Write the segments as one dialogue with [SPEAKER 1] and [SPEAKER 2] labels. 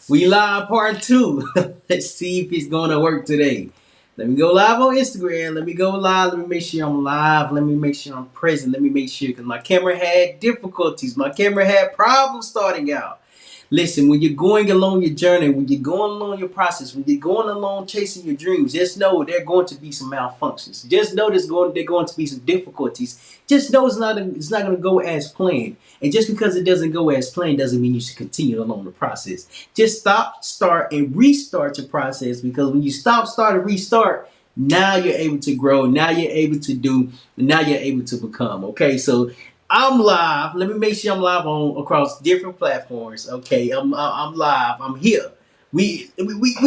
[SPEAKER 1] We live part two. Let's see if it's going to work today. Let me go live on Instagram. Let me go live. Let me make sure I'm live. Let me make sure I'm present. Let me make sure, because my camera had difficulties. My camera had problems starting out. Listen, when you're going along your journey, when you're going along your process, when you're going along chasing your dreams, just know there are going to be some malfunctions. Just know there are going to be some difficulties. Just know it's not going to go as planned. And just because it doesn't go as planned doesn't mean you should continue along the process. Just stop, start, and restart your process, because when you stop, start, and restart, now you're able to grow. Now you're able to do. Now you're able to become. Okay, so I'm live. Let me make sure I'm live on across different platforms. Okay, I'm live. I'm here. We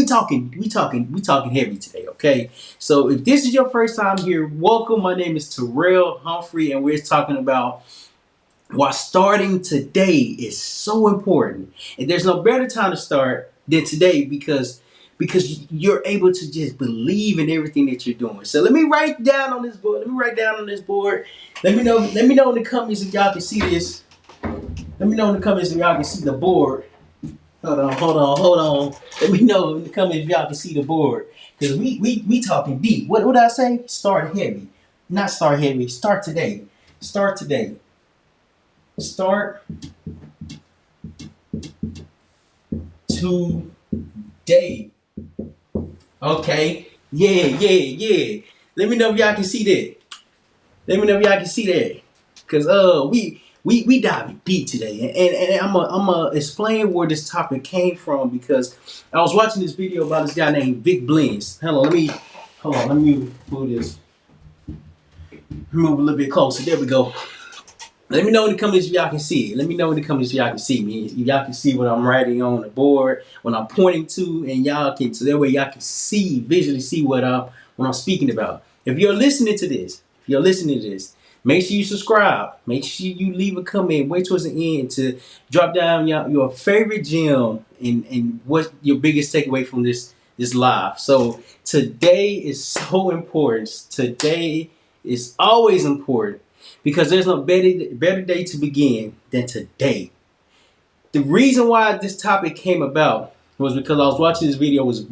[SPEAKER 1] talking heavy today. Okay, so if this is your first time here, welcome. My name is Terryl Humphrey, and we're talking about why starting today is so important. And there's no better time to start than today, because you're able to just believe in everything that you're doing. So let me write down on this board. Let me know in the comments if y'all can see this. Let me know in the comments if y'all can see the board. Hold on. Let me know in the comments if y'all can see the board. Because we talking deep. What did I say? Start heavy. Not start heavy. Start today. Start today. Start today. Okay. Yeah. Let me know if y'all can see that. Cause we diving deep today, and I'm gonna explain where this topic came from, because I was watching this video about this guy named Vic Blends. Let me move this. Move a little bit closer. There we go. Let me know in the comments if y'all can see it. Let me know in the comments if y'all can see me. If y'all can see what I'm writing on the board, what I'm pointing to, and y'all can, so that way y'all can visually see what I'm speaking about. If you're listening to this, make sure you subscribe. Make sure you leave a comment. Wait towards the end to drop down your favorite gem and what your biggest takeaway from this live. So today is so important. Today is always important, because there's no better day to begin than today. The reason why this topic came about was because I was watching this video with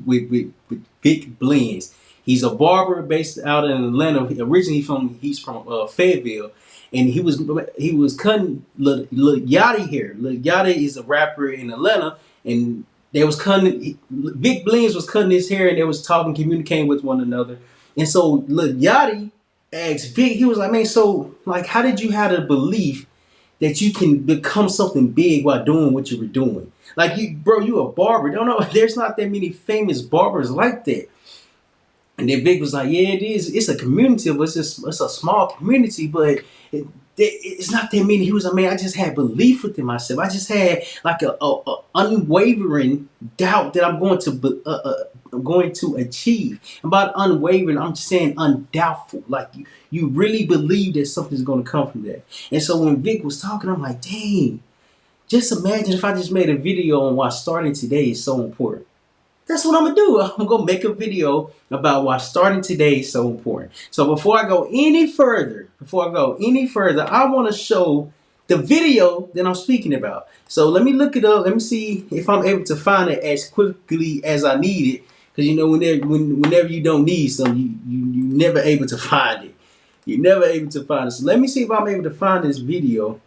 [SPEAKER 1] Vic Blends. He's a barber based out in Atlanta. Originally he's from Fayetteville, and he was cutting Lil Yachty hair. Lil Yachty is a rapper in Atlanta, and Vic Blends was cutting his hair, and they was talking, communicating with one another. And so Lil Yachty asked Vic, he was like, man, so like, how did you have the belief that you can become something big while doing what you were doing? Like, you a barber. Don't know, there's not that many famous barbers like that. And then Vic was like, yeah, it is. It's a community, but it's a small community, but it's not that many. He was like, man, I just had belief within myself. I just had like a unwavering doubt that I'm going to achieve. About unwavering, I'm just saying undoubtful. Like you really believe that something's going to come from that. And so when Vic was talking, I'm like, dang, just imagine if I just made a video on why starting today is so important. That's what I'm gonna do. I'm gonna make a video about why starting today is so important. So before I go any further, I want to show the video that I'm speaking about. So let me look it up. Let me see if I'm able to find it as quickly as I need it. Because whenever you don't need something, you're never able to find it. You're never able to find it. So let me see if I'm able to find this video,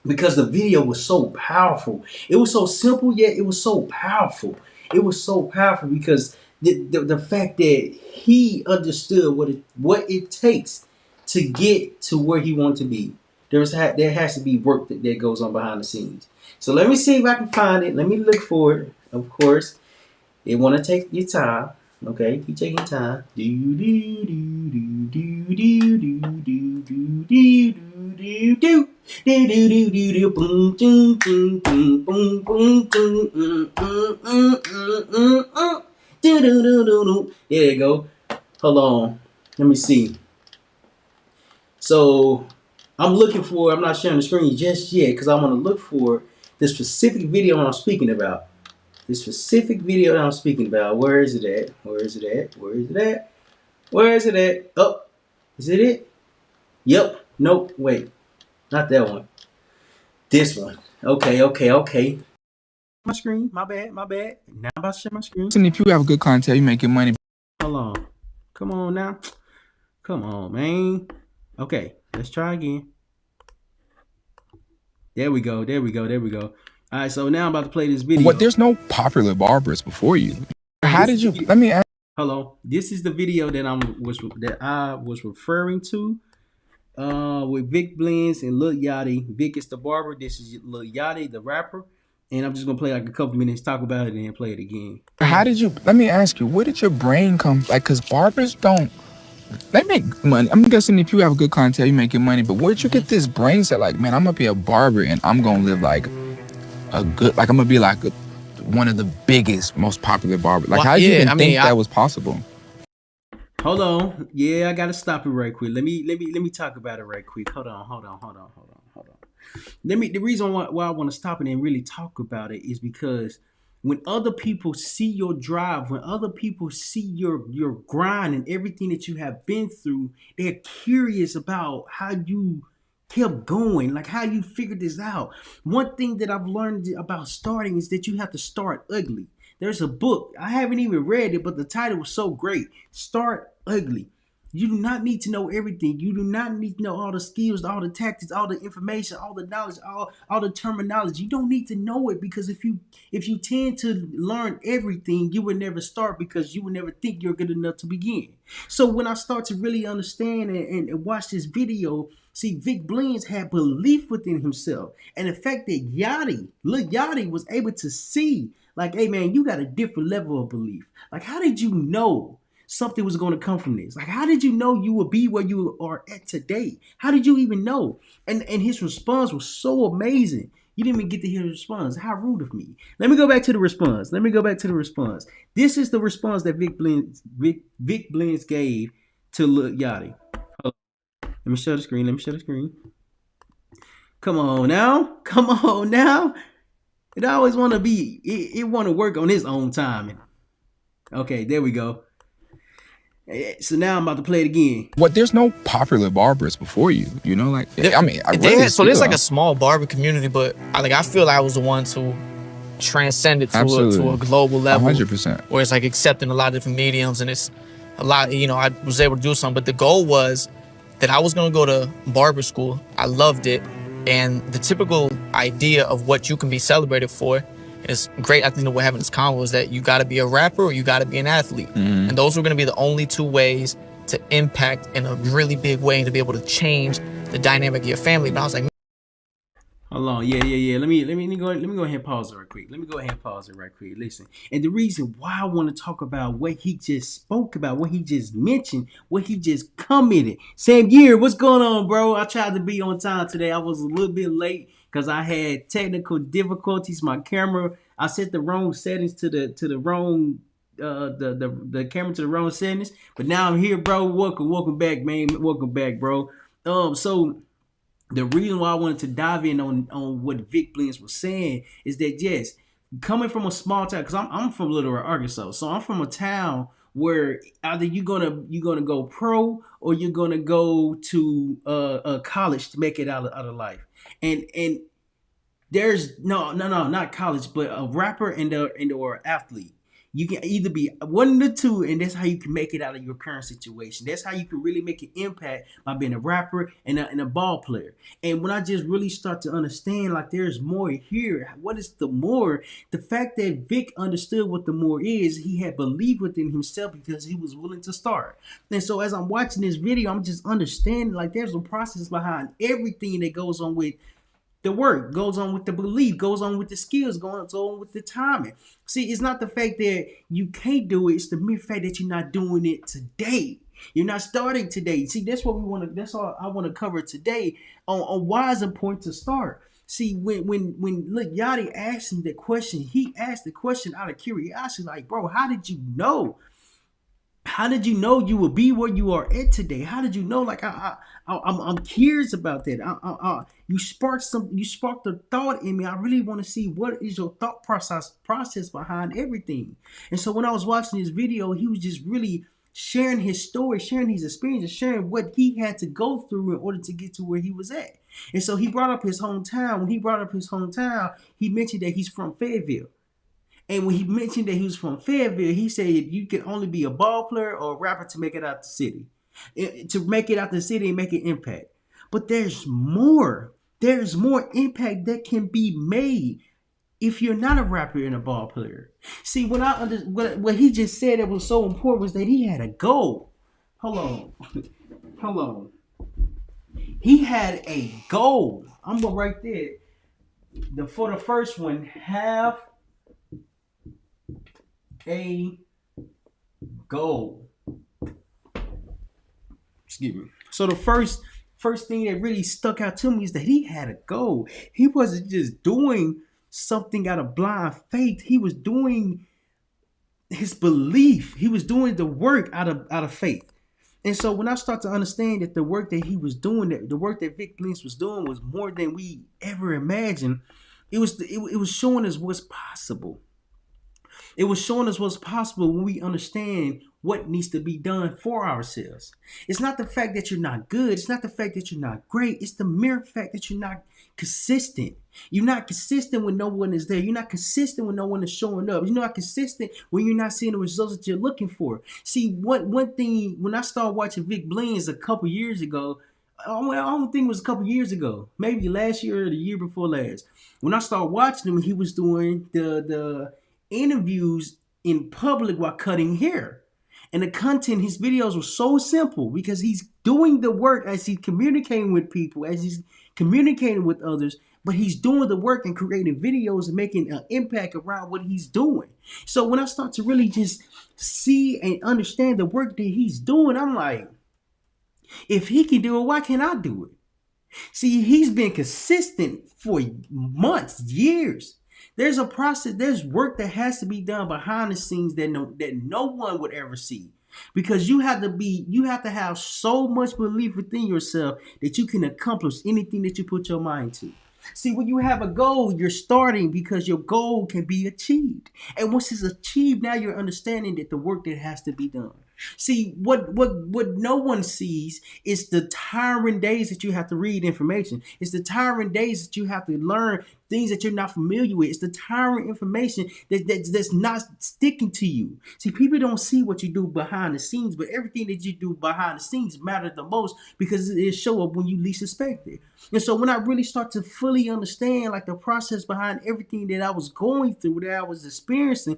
[SPEAKER 1] because the video was so powerful. It was so simple, yet it was so powerful. It was so powerful because the fact that he understood what it takes to get to where he wanted to be. There has to be work that goes on behind the scenes. So let me see if I can find it. Let me look for it. Of course, you want to take your time. Okay, keep taking time. There you go. Hold on. Let me see. So I'm not sharing the screen just yet, because I want to look for the specific video I'm speaking about. Where is it at? Oh, is it it? Yep. Nope. Wait. Not that one. This one. Okay. My screen. My bad. My bad. Now I'm about to share my screen.
[SPEAKER 2] And if you have good content, you making money.
[SPEAKER 1] Hold on. Come on now. Come on, man. Okay, let's try again. There we go. There we go. There we go. All right, so now I'm about to play this video.
[SPEAKER 2] What? There's no popular barbers before you. How did you? Let me ask.
[SPEAKER 1] Hello. This is the video that I was referring to. With Vic Blends and Lil Yachty. Vic is the barber. This is Lil Yachty, the rapper. And I'm just gonna play like a couple minutes, talk about it, and then play it again.
[SPEAKER 2] How did you? Let me ask you. Where did your brain come? Like, cause barbers don't. They make money. I'm guessing if you have good content, you making money. But where'd you get this brain set? Like, man, I'm gonna be a barber and I'm gonna live like a good. Like, I'm gonna be like one of the biggest, most popular barbers. Like, how did you even think that was possible?
[SPEAKER 1] Hold on. Yeah, I gotta stop it right quick. Let me talk about it right quick. Hold on. The reason why I want to stop it and really talk about it is because when other people see your drive, when other people see your grind and everything that you have been through, they're curious about how you kept going, like how you figured this out. One thing that I've learned about starting is that you have to start ugly. There's a book, I haven't even read it, but the title was so great. Start ugly. You do not need to know everything. You do not need to know all the skills, all the tactics, all the information, all the knowledge, all the terminology. You don't need to know it, because if you tend to learn everything, you would never start, because you would never think you're good enough to begin. So when I start to really understand and watch this video, see, Vic Blends had belief within himself. And the fact that Lil Yachty was able to see, like, hey man, you got a different level of belief. Like, how did you know something was going to come from this? Like, how did you know you would be where you are at today? How did you even know? And his response was so amazing. You didn't even get to hear the response. How rude of me. Let me go back to the response. This is the response that Vic Blends gave to Lil Yachty. Let me show the screen. Come on now. It always want to be, it want to work on its own timing. Okay, there we go. So now I'm about to play it again.
[SPEAKER 2] What? There's no popular barbers before you. You know, like, I mean,
[SPEAKER 3] so there's like a small barber community, but I feel like I was the one to transcend it to a global level.
[SPEAKER 2] 100%.
[SPEAKER 3] Where it's like accepting a lot of different mediums, and it's a lot. I was able to do something, but the goal was that I was gonna go to barber school. I loved it, and the typical idea of what you can be celebrated for is great. I think that we're having this convo is that you got to be a rapper or you got to be an athlete. And those were going to be the only two ways to impact in a really big way and to be able to change the dynamic of your family. But I was like,
[SPEAKER 1] hold on, yeah. Let me go ahead and pause it right quick. Listen, and the reason why I want to talk about what he just spoke about, what he just mentioned, what he just commented. Sam Gear, what's going on, bro? I tried to be on time today. I was a little bit late because I had technical difficulties. My camera, I set the wrong settings to the wrong the camera to the wrong settings. But now I'm here, bro. Welcome back, man. Welcome back, bro. So the reason why I wanted to dive in on what Vic Blends was saying is that, yes, coming from a small town, because I'm from Little Rock, Arkansas, so I'm from a town where either you're gonna go pro or you're gonna go to a college to make it out of life, and there's not college, but a rapper and or athlete. You can either be one of the two, and that's how you can make it out of your current situation. That's how you can really make an impact by being a rapper and a ball player. And when I just really start to understand, like, there's more here. What is the more? The fact that Vic understood what the more is, he had belief within himself because he was willing to start. And so as I'm watching this video, I'm just understanding, like, there's a process behind everything that goes on with the work, goes on with the belief, goes on with the skills, goes on with the timing. See, it's not the fact that you can't do it, it's the mere fact that you're not doing it today. You're not starting today. See, that's what we want to, that's all I want to cover today on why it's important to start. See, when Lil Yachty asked him the question, he asked the question out of curiosity, like, bro, how did you know? How did you know you would be where you are at today? How did you know? Like, I'm curious about that. You sparked a thought in me. I really want to see what is your thought process behind everything. And so when I was watching this video, he was just really sharing his story, sharing his experiences, sharing what he had to go through in order to get to where he was at. And so he brought up his hometown. When he brought up his hometown, he mentioned that he's from Fayetteville. And when he mentioned that he was from Fayetteville, he said you can only be a ball player or a rapper to make it out the city. To make it out the city and make an impact. But there's more. There's more impact that can be made if you're not a rapper and a ball player. See, what he just said that was so important was that he had a goal. Hold on. Hold on. He had a goal. I'm going right there. For the first one, have a goal. Excuse me. So the first thing that really stuck out to me is that he had a goal. He wasn't just doing something out of blind faith. He was doing his belief. He was doing the work out of faith. And so when I start to understand that the work that he was doing, that the work that Vic Blins was doing was more than we ever imagined, it was showing us what's possible. It was showing us what's possible when we understand what needs to be done for ourselves. It's not the fact that you're not good. It's not the fact that you're not great. It's the mere fact that you're not consistent. You're not consistent when no one is there. You're not consistent when no one is showing up. You're not consistent when you're not seeing the results that you're looking for. See, one thing, when I started watching Vic Blins a couple years ago, I don't think it was a couple years ago, maybe last year or the year before last. When I started watching him, he was doing the interviews in public while cutting hair. And the content, his videos were so simple because he's doing the work as he's communicating with people, as he's communicating with others, but he's doing the work and creating videos and making an impact around what he's doing. So when I start to really just see and understand the work that he's doing, I'm like, if he can do it, why can't I do it? See, he's been consistent for months, years. There's a process, there's work that has to be done behind the scenes that no one would ever see. Because you have to have so much belief within yourself that you can accomplish anything that you put your mind to. See, when you have a goal, you're starting because your goal can be achieved. And once it's achieved, now you're understanding that the work that has to be done. See, what no one sees is the tiring days that you have to read information. It's the tiring days that you have to learn things that you're not familiar with. It's the tiring information that's not sticking to you. See, people don't see what you do behind the scenes, but everything that you do behind the scenes matters the most because it show up when you least expect it. And so when I really start to fully understand like the process behind everything that I was going through, that I was experiencing,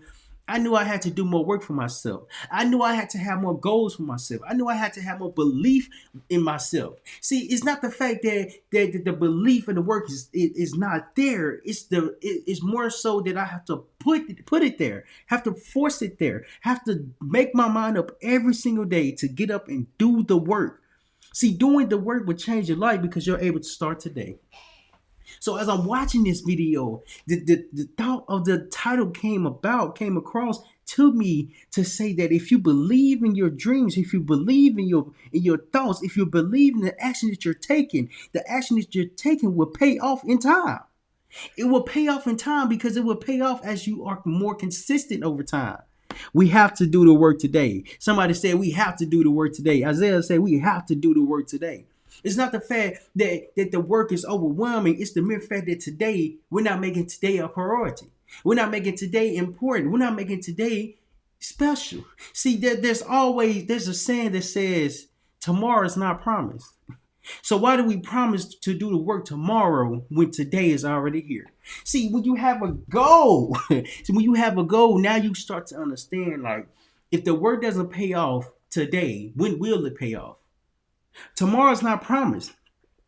[SPEAKER 1] I knew I had to do more work for myself. I knew I had to have more goals for myself. I knew I had to have more belief in myself. See, it's not the fact that the belief and the work is not there. It's more so that I have to put it there, have to force it there, have to make my mind up every single day to get up and do the work. See, doing the work will change your life because you're able to start today. So as I'm watching this video, the thought of the title came across to me to say that if you believe in your dreams, if you believe in your thoughts, if you believe in the action that you're taking, the action that you're taking will pay off in time. It will pay off in time because it will pay off as you are more consistent over time. We have to do the work today. Somebody said we have to do the work today. Isaiah said we have to do the work today. It's not the fact that the work is overwhelming. It's the mere fact that today, we're not making today a priority. We're not making today important. We're not making today special. See, there's a saying that says tomorrow is not promised. So why do we promise to do the work tomorrow when today is already here? See, when you have a goal, now you start to understand, like, if the work doesn't pay off today, when will it pay off? Tomorrow's not promised.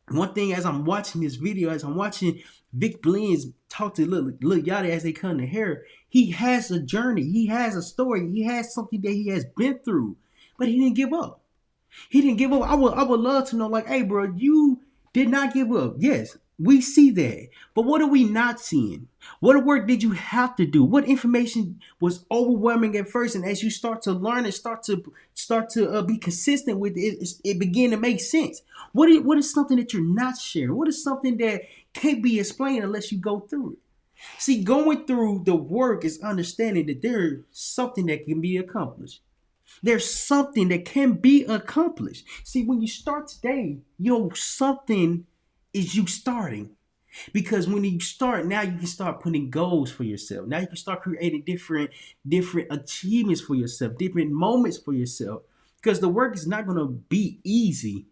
[SPEAKER 1] One thing, as I'm watching this video, as I'm watching Vic Blins talk to Lil Yachty as they cut the hair, he has a journey. He has a story. He has something that he has been through, but he didn't give up. He didn't give up. I would love to know, like, hey, bro, you did not give up. Yes, we see that. But what are we not seeing? What work did you have to do? What information was overwhelming at first? And as you start to learn and start to be consistent with it, it begin to make sense. What is something that you're not sharing? What is something that can't be explained unless you go through it? See, going through the work is understanding that there's something that can be accomplished. There's something that can be accomplished. See, when you start today, something is you starting. Because when you start, now you can start putting goals for yourself. Now you can start creating different achievements for yourself, different moments for yourself. Because the work is not going to be easy.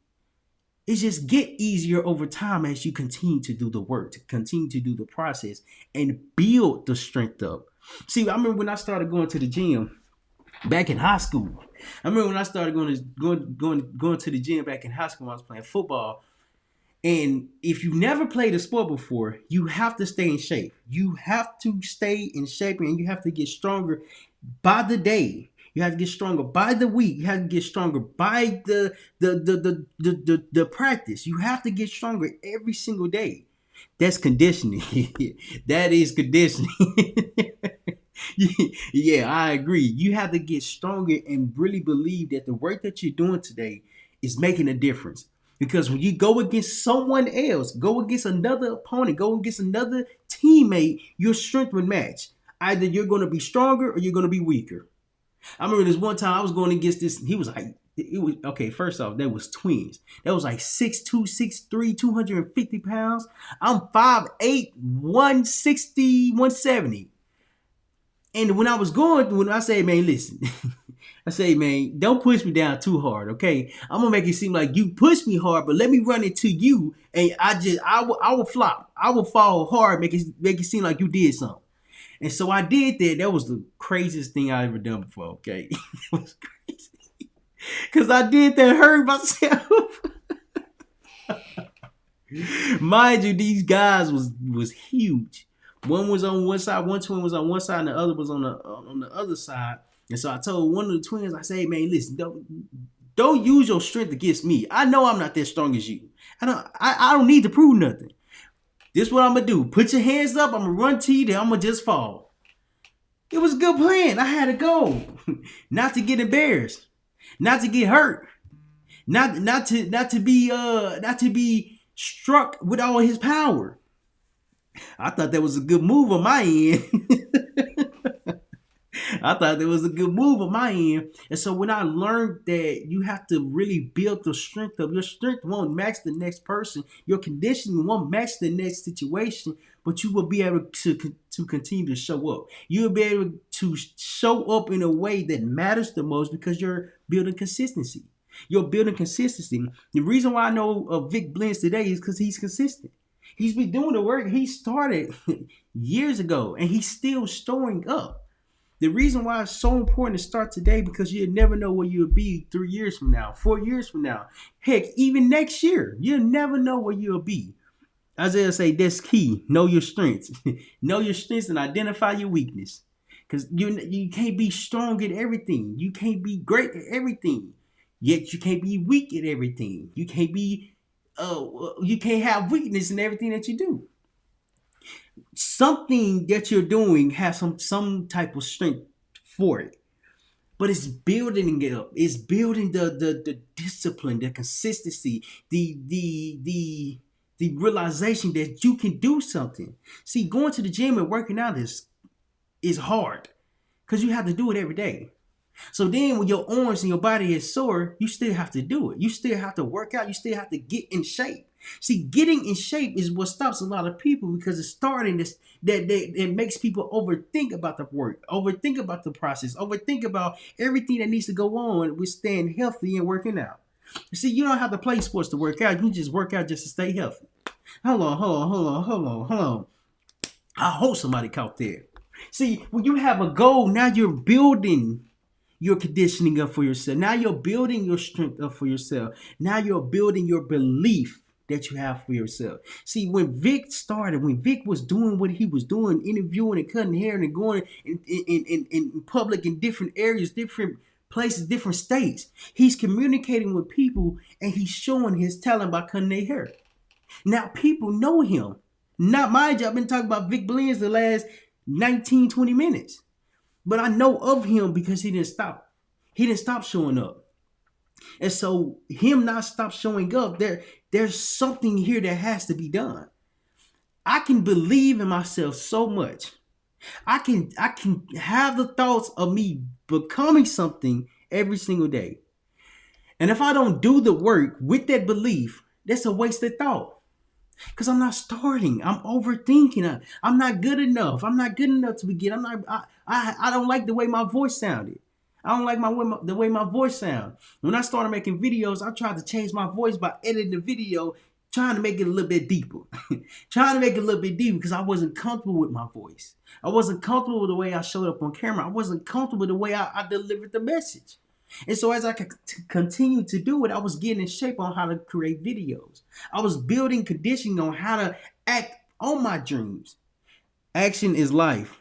[SPEAKER 1] It's just get easier over time as you continue to do the work, to continue to do the process and build the strength up. See, I remember when I started going to the gym back in high school. I remember when I started going to the gym back in high school when I was playing football. And if you never played a sport before, you have to stay in shape. You have to stay in shape and you have to get stronger by the day. You have to get stronger by the week. You have to get stronger by the practice. You have to get stronger every single day. That's conditioning. That is conditioning. Yeah, I agree. You have to get stronger and really believe that the work that you're doing today is making a difference. Because when you go against someone else, go against another opponent, go against another teammate, your strength would match. Either you're going to be stronger or you're going to be weaker. I remember this one time I was going against this. He was like, it was okay. First off, that was twins. That was like 6'2", 6'3", 250 pounds. I'm 5'8", 160, 170. And when I say, man, listen, I say, man, don't push me down too hard, okay? I'm gonna make it seem like you push me hard, but let me run into you, and I will flop. I will fall hard, make it seem like you did something. And so I did that. That was the craziest thing I ever done before, okay? It was crazy. Cause I did that, hurt myself. Mind you, these guys was huge. One was on one side, one twin was on one side, and the other was on the other side. And so I told one of the twins, I said, hey, man, listen, don't use your strength against me. I know I'm not that strong as you. I don't need to prove nothing. This is what I'm gonna do. Put your hands up, I'm gonna run to you, then I'm gonna just fall. It was a good plan. I had a goal. Not to get embarrassed, not to get hurt, not to be struck with all his power. I thought that was a good move on my end. I thought that was a good move on my end. And so when I learned that you have to really build the strength up, your strength won't match the next person. Your conditioning won't match the next situation, but you will be able to continue to show up. You'll be able to show up in a way that matters the most because you're building consistency. You're building consistency. The reason why I know Vic blends today is because he's consistent. He's been doing the work he started years ago, and he's still showing up. The reason why it's so important to start today because you'll never know where you'll be 3 years from now, 4 years from now. Heck, even next year, you'll never know where you'll be. Isaiah say that's key. Know your strengths. Know your strengths and identify your weakness. Because you can't be strong at everything. You can't be great at everything. Yet you can't be weak at everything. You can't have weakness in everything that you do. Something that you're doing has some type of strength for it, but it's building it up. It's building the discipline, the consistency, the realization that you can do something. See, going to the gym and working out is hard because you have to do it every day. So then when your arms and your body is sore, you still have to do it. You still have to work out. You still have to get in shape. See, getting in shape is what stops a lot of people because it's starting this that makes people overthink about the work, overthink about the process, overthink about everything that needs to go on with staying healthy and working out. See, you don't have to play sports to work out. You just work out just to stay healthy. Hold on. I hope somebody caught that. See, when you have a goal, now you're building your conditioning up for yourself. Now you're building your strength up for yourself. Now you're building your belief that you have for yourself. See, when Vic was doing what he was doing, interviewing and cutting hair and going in public in different areas, different places, different states, he's communicating with people and he's showing his talent by cutting their hair. Now people know him. Not mind you, I've been talking about Vic Blends the last 19, 20 minutes. But I know of him because he didn't stop. He didn't stop showing up. And so him not stop showing up, there's something here that has to be done. I can believe in myself so much. I can have the thoughts of me becoming something every single day. And if I don't do the work with that belief, that's a wasted thought. Because I'm not starting. I'm overthinking. I'm not good enough. I'm not good enough to begin. I'm not. I don't like the way my voice sounded. I don't like the way my voice sound. When I started making videos, I tried to change my voice by editing the video, trying to make it a little bit deeper, trying to make it a little bit deeper because I wasn't comfortable with my voice. I wasn't comfortable with the way I showed up on camera. I wasn't comfortable with the way I delivered the message. And so as I could continue to do it, I was getting in shape on how to create videos. I was building conditioning on how to act on my dreams. Action is life.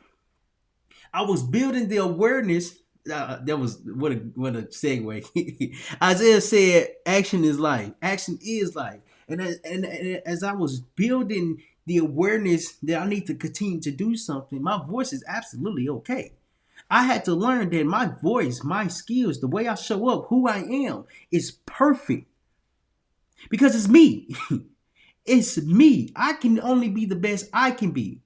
[SPEAKER 1] I was building the awareness. That was what a segue. Isaiah said, "Action is life. Action is life." And as I was building the awareness that I need to continue to do something, my voice is absolutely okay. I had to learn that my voice, my skills, the way I show up, who I am, is perfect because it's me. It's me. I can only be the best I can be.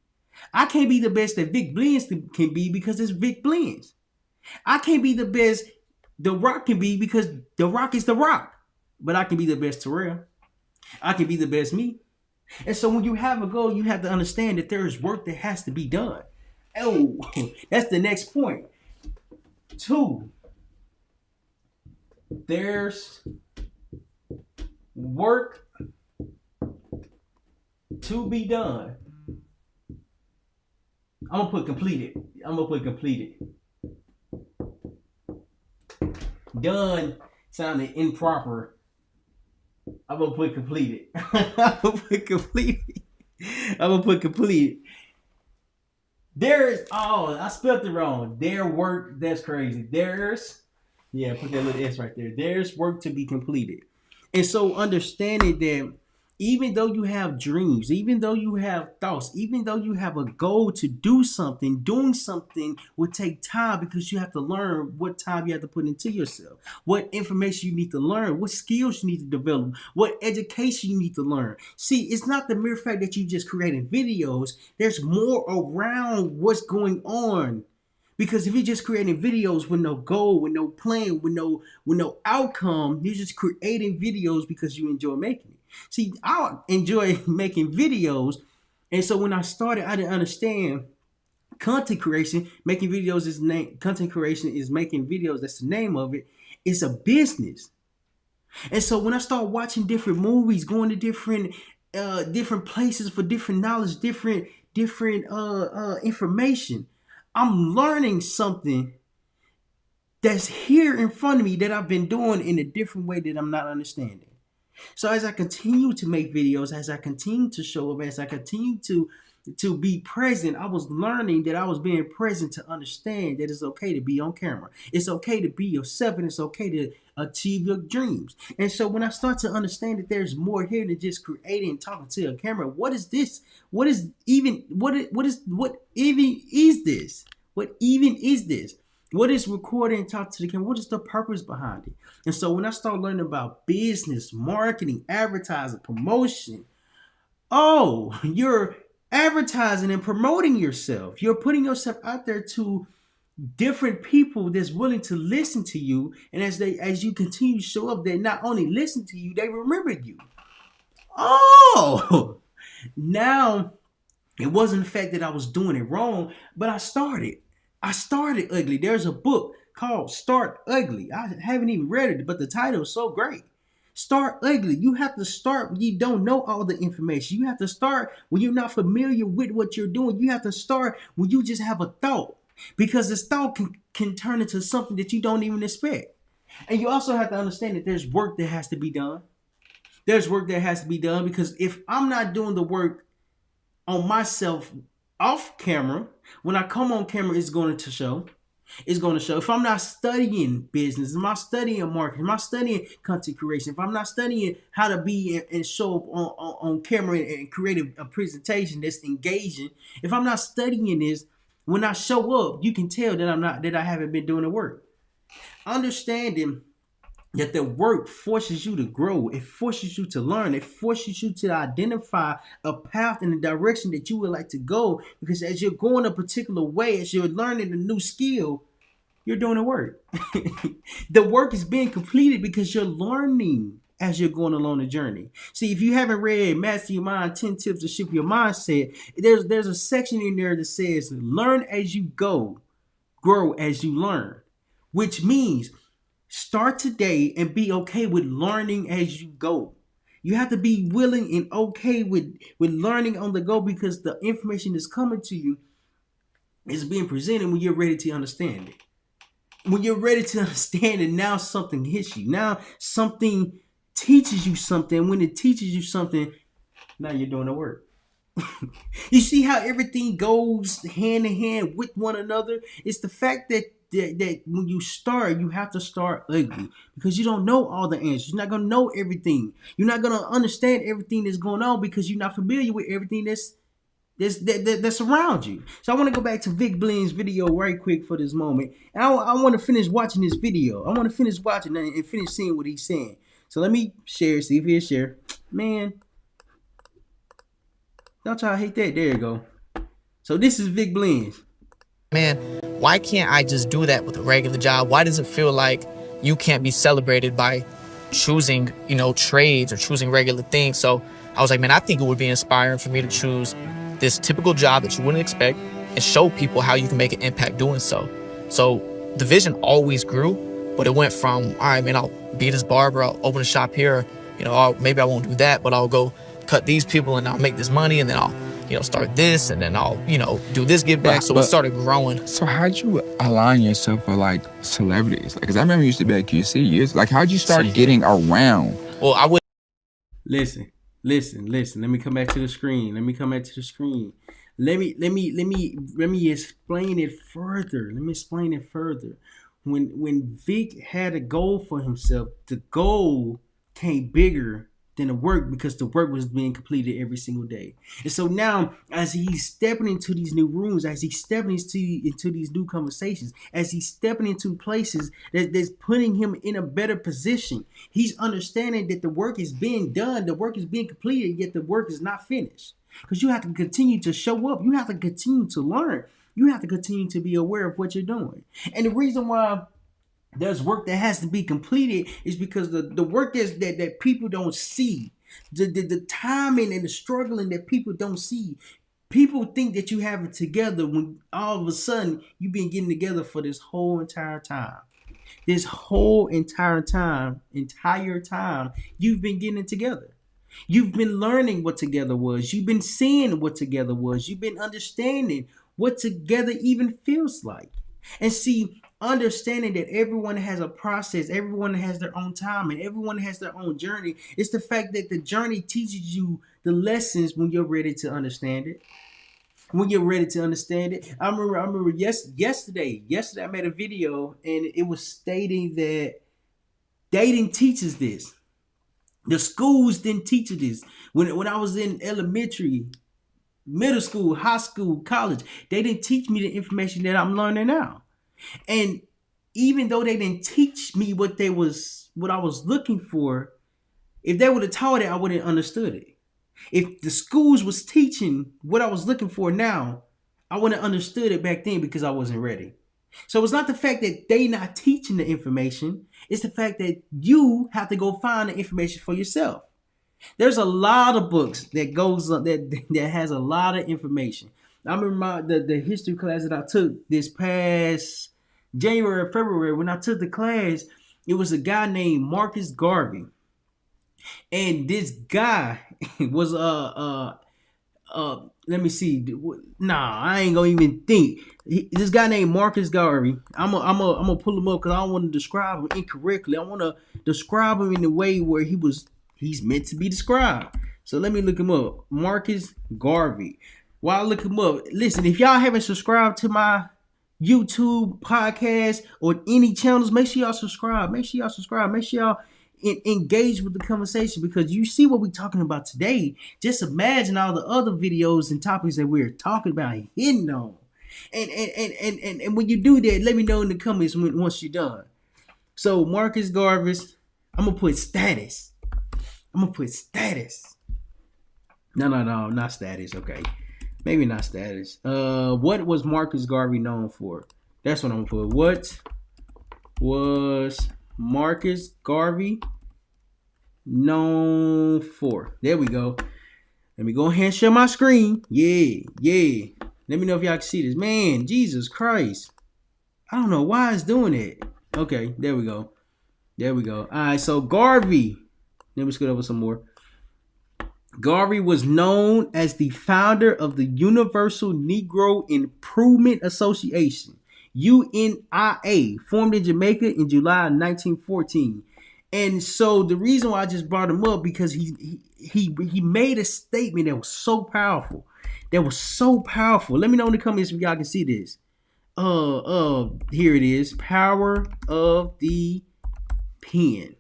[SPEAKER 1] I can't be the best that Vic Blends can be because it's Vic Blends. I can't be the best The Rock can be because The Rock is The Rock. But I can be the best Terrell. I can be the best me. And so when you have a goal, you have to understand that there is work that has to be done. Oh, that's the next point. 2, there's work to be done. I'm gonna put completed. Done sounded improper. I'm gonna put completed. I'm gonna put completed. I spelled it wrong. Their work, that's crazy. Put that little S right there. There's work to be completed. And so understanding that even though you have dreams, even though you have thoughts, even though you have a goal to do something, doing something will take time because you have to learn what time you have to put into yourself, what information you need to learn, what skills you need to develop, what education you need to learn. See, it's not the mere fact that you just creating videos. There's more around what's going on. Because if you're just creating videos with no goal, with no plan, with no outcome, you're just creating videos because you enjoy making it. See, I enjoy making videos, and so when I started, I didn't understand content creation. Content creation is making videos. That's the name of it. It's a business. And so when I start watching different movies, going to different places for different knowledge, different information, I'm learning something that's here in front of me that I've been doing in a different way that I'm not understanding. So as I continue to make videos, as I continue to show up, as I continue to be present, I was learning that I was being present to understand that it's okay to be on camera. It's okay to be yourself, and it's okay to achieve your dreams. And so when I start to understand that there's more here than just creating and talking to a camera, what is this? What even is this? What even is this? What is recording and talking to the camera? What is the purpose behind it? And so when I start learning about business, marketing, advertising, promotion, you're advertising and promoting yourself. You're putting yourself out there to different people that's willing to listen to you. And as you continue to show up, they not only listen to you, they remember you. Oh, now it wasn't the fact that I was doing it wrong, but I started ugly. There's a book called Start Ugly. I haven't even read it, but the title is so great. Start ugly. You have to start when you don't know all the information. You have to start when you're not familiar with what you're doing. You have to start when you just have a thought, because this thought can turn into something that you don't even expect. And you also have to understand that there's work that has to be done. There's work that has to be done, because if I'm not doing the work on myself off camera, when I come on camera, it's going to show. If I'm not studying business, if I'm not studying marketing, if I'm not studying content creation, if I'm not studying how to be and show up on camera and create a presentation that's engaging, if I'm not studying this, when I show up, you can tell that I haven't been doing the work. Understanding that the work forces you to grow. It forces you to learn. It forces you to identify a path in the direction that you would like to go. Because as you're going a particular way, as you're learning a new skill, you're doing the work. The work is being completed because you're learning. as you're going along the journey. See, if you haven't read Master Your Mind 10 Tips to Shift Your Mindset, there's a section in there that says learn as you go, grow as you learn, which means start today and be okay with learning as you go. You have to be willing and okay with learning on the go, because the information that's coming to you is being presented when you're ready to understand it. When you're ready to understand it, now something hits you. Now something teaches you something. When it teaches you something, now you're doing the work. You see how everything goes hand in hand with one another? It's the fact that when you start, you have to start ugly, because you don't know all the answers. You're not going to know everything. You're not going to understand everything that's going on, because you're not familiar with everything that's around you. So I want to go back to Vic Bling's video right quick for this moment. And I want to finish watching this video. I want to finish watching and finish seeing what he's saying. So let me share, see if he'll share. Man, don't y'all hate that? There you go. So this is Vic Bling's.
[SPEAKER 3] Man, why can't I just do that with a regular job? Why does it feel like you can't be celebrated by choosing, trades or choosing regular things? So I was like, man, I think it would be inspiring for me to choose this typical job that you wouldn't expect and show people how you can make an impact doing so. So the vision always grew, but it went from, all right, man, I'll be this barber, I'll open a shop here, maybe I won't do that, but I'll go cut these people and I'll make this money, and then I'll start this, and then I'll, do this give back. So it started growing.
[SPEAKER 2] So how'd you align yourself with like celebrities? Like, cause I remember you used to be at QC years. Like, how'd you start getting around?
[SPEAKER 3] Well, I would.
[SPEAKER 1] Listen. Let me come back to the screen. Let me explain it further. When Vic had a goal for himself, the goal came bigger than the work, because the work was being completed every single day. And so now, as he's stepping into these new rooms, as he's stepping into these new conversations, as he's stepping into places that's putting him in a better position, he's understanding that the work is being done, the work is being completed, yet the work is not finished. Because you have to continue to show up. You have to continue to learn. You have to continue to be aware of what you're doing. And the reason why there's work that has to be completed is because the work that people don't see, the timing and the struggling that people don't see. People think that you have it together when all of a sudden you've been getting together for this whole entire time. This whole entire time, you've been getting it together. You've been learning what together was. You've been seeing what together was. You've been understanding what together even feels like. And see, understanding that everyone has a process, everyone has their own time, and everyone has their own journey. It's the fact that the journey teaches you the lessons when you're ready to understand it. When you're ready to understand it. I remember yesterday I made a video, and it was stating that they didn't teach us this. The schools didn't teach us this. When I was in elementary, middle school, high school, college, they didn't teach me the information that I'm learning now. And even though they didn't teach me what I was looking for, if they would have taught it, I would have understood it. If the schools was teaching what I was looking for now, I wouldn't have understood it back then, because I wasn't ready. So it's not the fact that they not teaching the information. It's the fact that you have to go find the information for yourself. There's a lot of books that goes that has a lot of information. I remember the history class that I took this past January or February. When I took the class, it was a guy named Marcus Garvey, and this guy was let me see. Nah, I ain't gonna even think. This guy named Marcus Garvey. I'm gonna pull him up because I don't want to describe him incorrectly. I want to describe him in the way where he's meant to be described. So let me look him up. Marcus Garvey. While I look him up, listen, if y'all haven't subscribed to my YouTube podcast or any channels, make sure y'all subscribe. Make sure y'all engage with the conversation, because you see what we're talking about today. Just imagine all the other videos and topics that we're talking about and hitting on. And when you do that, let me know in the comments once you're done. So Marcus Garvey, I'm gonna put status. No, not status. Okay, maybe not status. What was Marcus Garvey known for? That's what I'm gonna put. What was Marcus Garvey known for? There we go. Let me go ahead and share my screen. Yeah. Let me know if y'all can see this. Man, Jesus Christ. I don't know why it's doing it. Okay, there we go. All right, so Garvey. Let me scoot over some more. Garvey was known as the founder of the Universal Negro Improvement Association, UNIA, formed in Jamaica in July 1914. And so the reason why I just brought him up because he made a statement that was so powerful. Let me know in the comments if y'all can see this. Here it is. Power of the pen.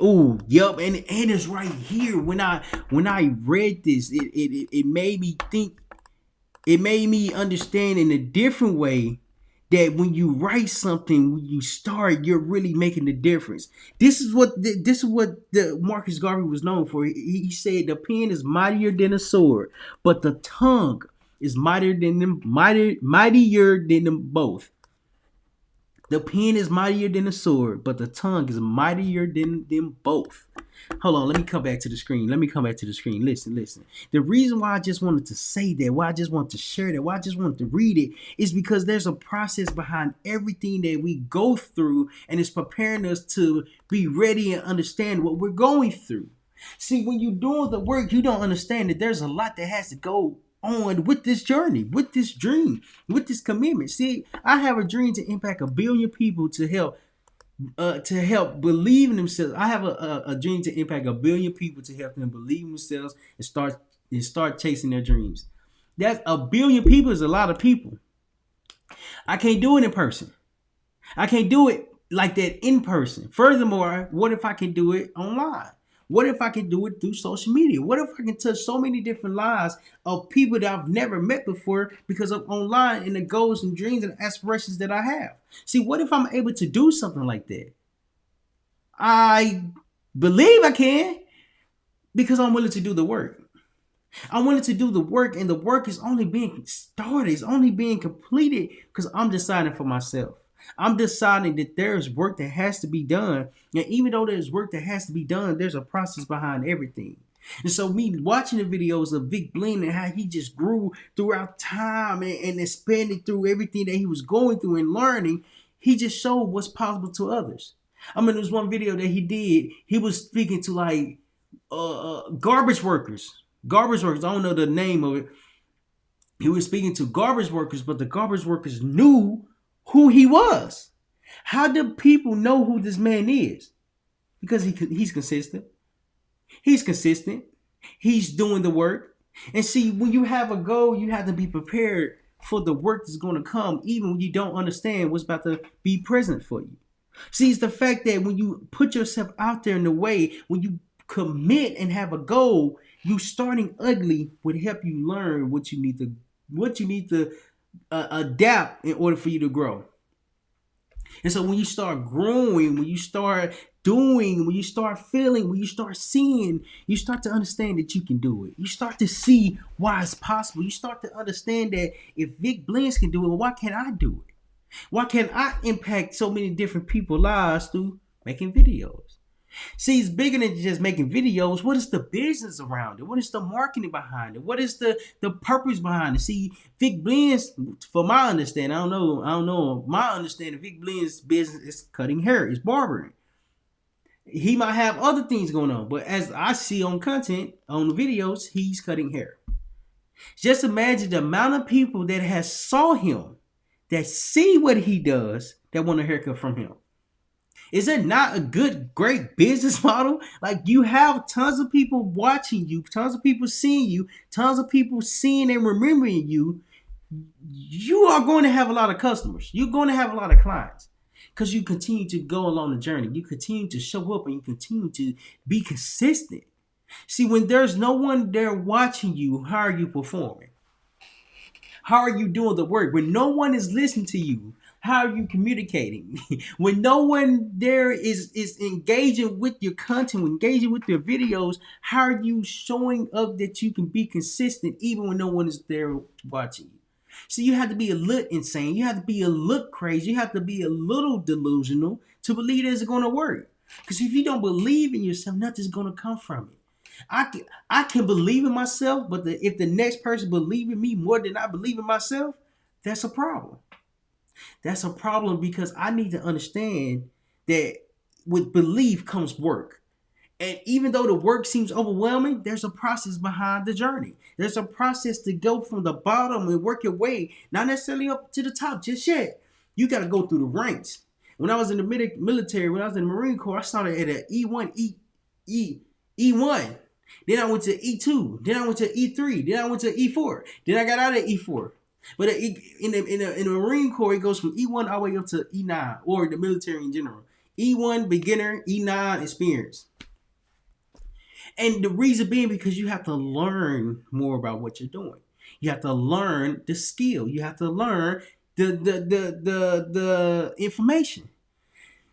[SPEAKER 1] Oh, yep, and it's right here. When I read this, it made me think. It made me understand in a different way that when you write something, when you start, you're really making the difference. This is what the Marcus Garvey was known for. He said the pen is mightier than a sword, but the tongue is mightier than them both. The pen is mightier than the sword, but the tongue is mightier than them both. Hold on, let me come back to the screen. Listen. The reason why I just wanted to say that, why I just wanted to share that, why I just wanted to read it, is because there's a process behind everything that we go through, and it's preparing us to be ready and understand what we're going through. See, when you're doing the work, you don't understand that there's a lot that has to go on with this journey, with this dream, with this commitment. See, I have a dream to impact 1 billion people to help believe in themselves. I have a dream to impact 1 billion people to help them believe in themselves and start chasing their dreams. That's 1 billion people is a lot of people. I can't do it in person. I can't do it like that in person. Furthermore, what if I can do it online? What if I can do it through social media? What if I can touch so many different lives of people that I've never met before because of online and the goals and dreams and aspirations that I have? See, what if I'm able to do something like that? I believe I can because I'm willing to do the work. I'm willing to do the work, and the work is only being started. It's only being completed because I'm deciding for myself. I'm deciding that there's work that has to be done. And even though there's work that has to be done, there's a process behind everything. And so me watching the videos of Vic Bling and how he just grew throughout time and expanded through everything that he was going through and learning, he just showed what's possible to others. I mean, there was one video that he did. He was speaking to like garbage workers. Garbage workers. I don't know the name of it. He was speaking to garbage workers, but the garbage workers knew who he was. How do people know who this man is? Because he's consistent. He's consistent. He's doing the work. And see, when you have a goal, you have to be prepared for the work that's going to come, even when you don't understand what's about to be present for you. See, it's the fact that when you put yourself out there in the way, when you commit and have a goal, you starting ugly would help you learn what you need to adapt in order for you to grow. And so when you start growing, when you start doing, when you start feeling, when you start seeing, you start to understand that you can do it. You start to see why it's possible. You start to understand that if Vic Blends can do it, why can't I do it? Why can't I impact so many different people's lives through making videos? See, it's bigger than just making videos. What is the business around it? What is the marketing behind it? What is the purpose behind it? See, Vic Blends, for my understanding, I don't know. My understanding, Vic Blends' business is cutting hair, is barbering. He might have other things going on, but as I see on content, on the videos, he's cutting hair. Just imagine the amount of people that has saw him, that see what he does, that want a haircut from him. Is it not a great business model? Like, you have tons of people watching you, tons of people seeing you, tons of people seeing and remembering you. You are going to have a lot of customers. You're going to have a lot of clients because you continue to go along the journey. You continue to show up and you continue to be consistent. See, when there's no one there watching you, how are you performing? How are you doing the work? When no one is listening to you, how are you communicating? When no one there is engaging with your content, engaging with your videos, how are you showing up that you can be consistent even when no one is there watching you? So you have to be a little insane. You have to be a little crazy. You have to be a little delusional to believe that it's going to work. Because if you don't believe in yourself, nothing's gonna come from it. I can believe in myself, but if the next person believe in me more than I believe in myself, that's a problem. That's a problem because I need to understand that with belief comes work. And even though the work seems overwhelming, there's a process behind the journey. There's a process to go from the bottom and work your way, not necessarily up to the top just yet. You got to go through the ranks. When I was in the military, when I was in the Marine Corps, I started at an E1, E1. Then I went to E2. Then I went to E3. Then I went to E4. Then I got out of E4. But in the Marine Corps, it goes from E1 all the way up to E9, or the military in general. E1 beginner, E9 experience. And the reason being because you have to learn more about what you're doing. You have to learn the skill. You have to learn the information.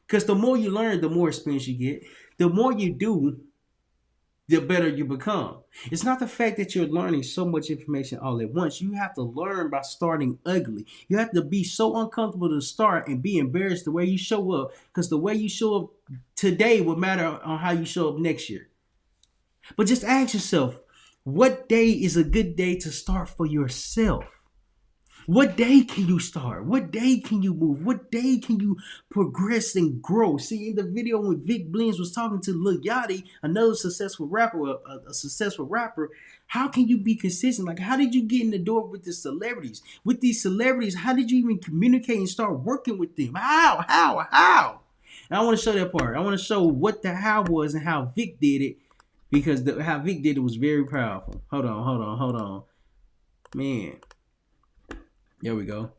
[SPEAKER 1] Because the more you learn, the more experience you get. The more you do, the better you become. It's not the fact that you're learning so much information all at once. You have to learn by starting ugly. You have to be so uncomfortable to start and be embarrassed the way you show up. Because the way you show up today will matter on how you show up next year. But just ask yourself, what day is a good day to start for yourself? What day can you start? What day can you move? What day can you progress and grow? See, in the video when Vic Blends was talking to Lil Yachty, another successful rapper, a successful rapper, how can you be consistent? Like, how did you get in the door with the celebrities? With these celebrities, how did you even communicate and start working with them? How? And I want to show that part. I want to show what the how was and how Vic did it, because how Vic did it was very powerful. Hold on. Man. There we go.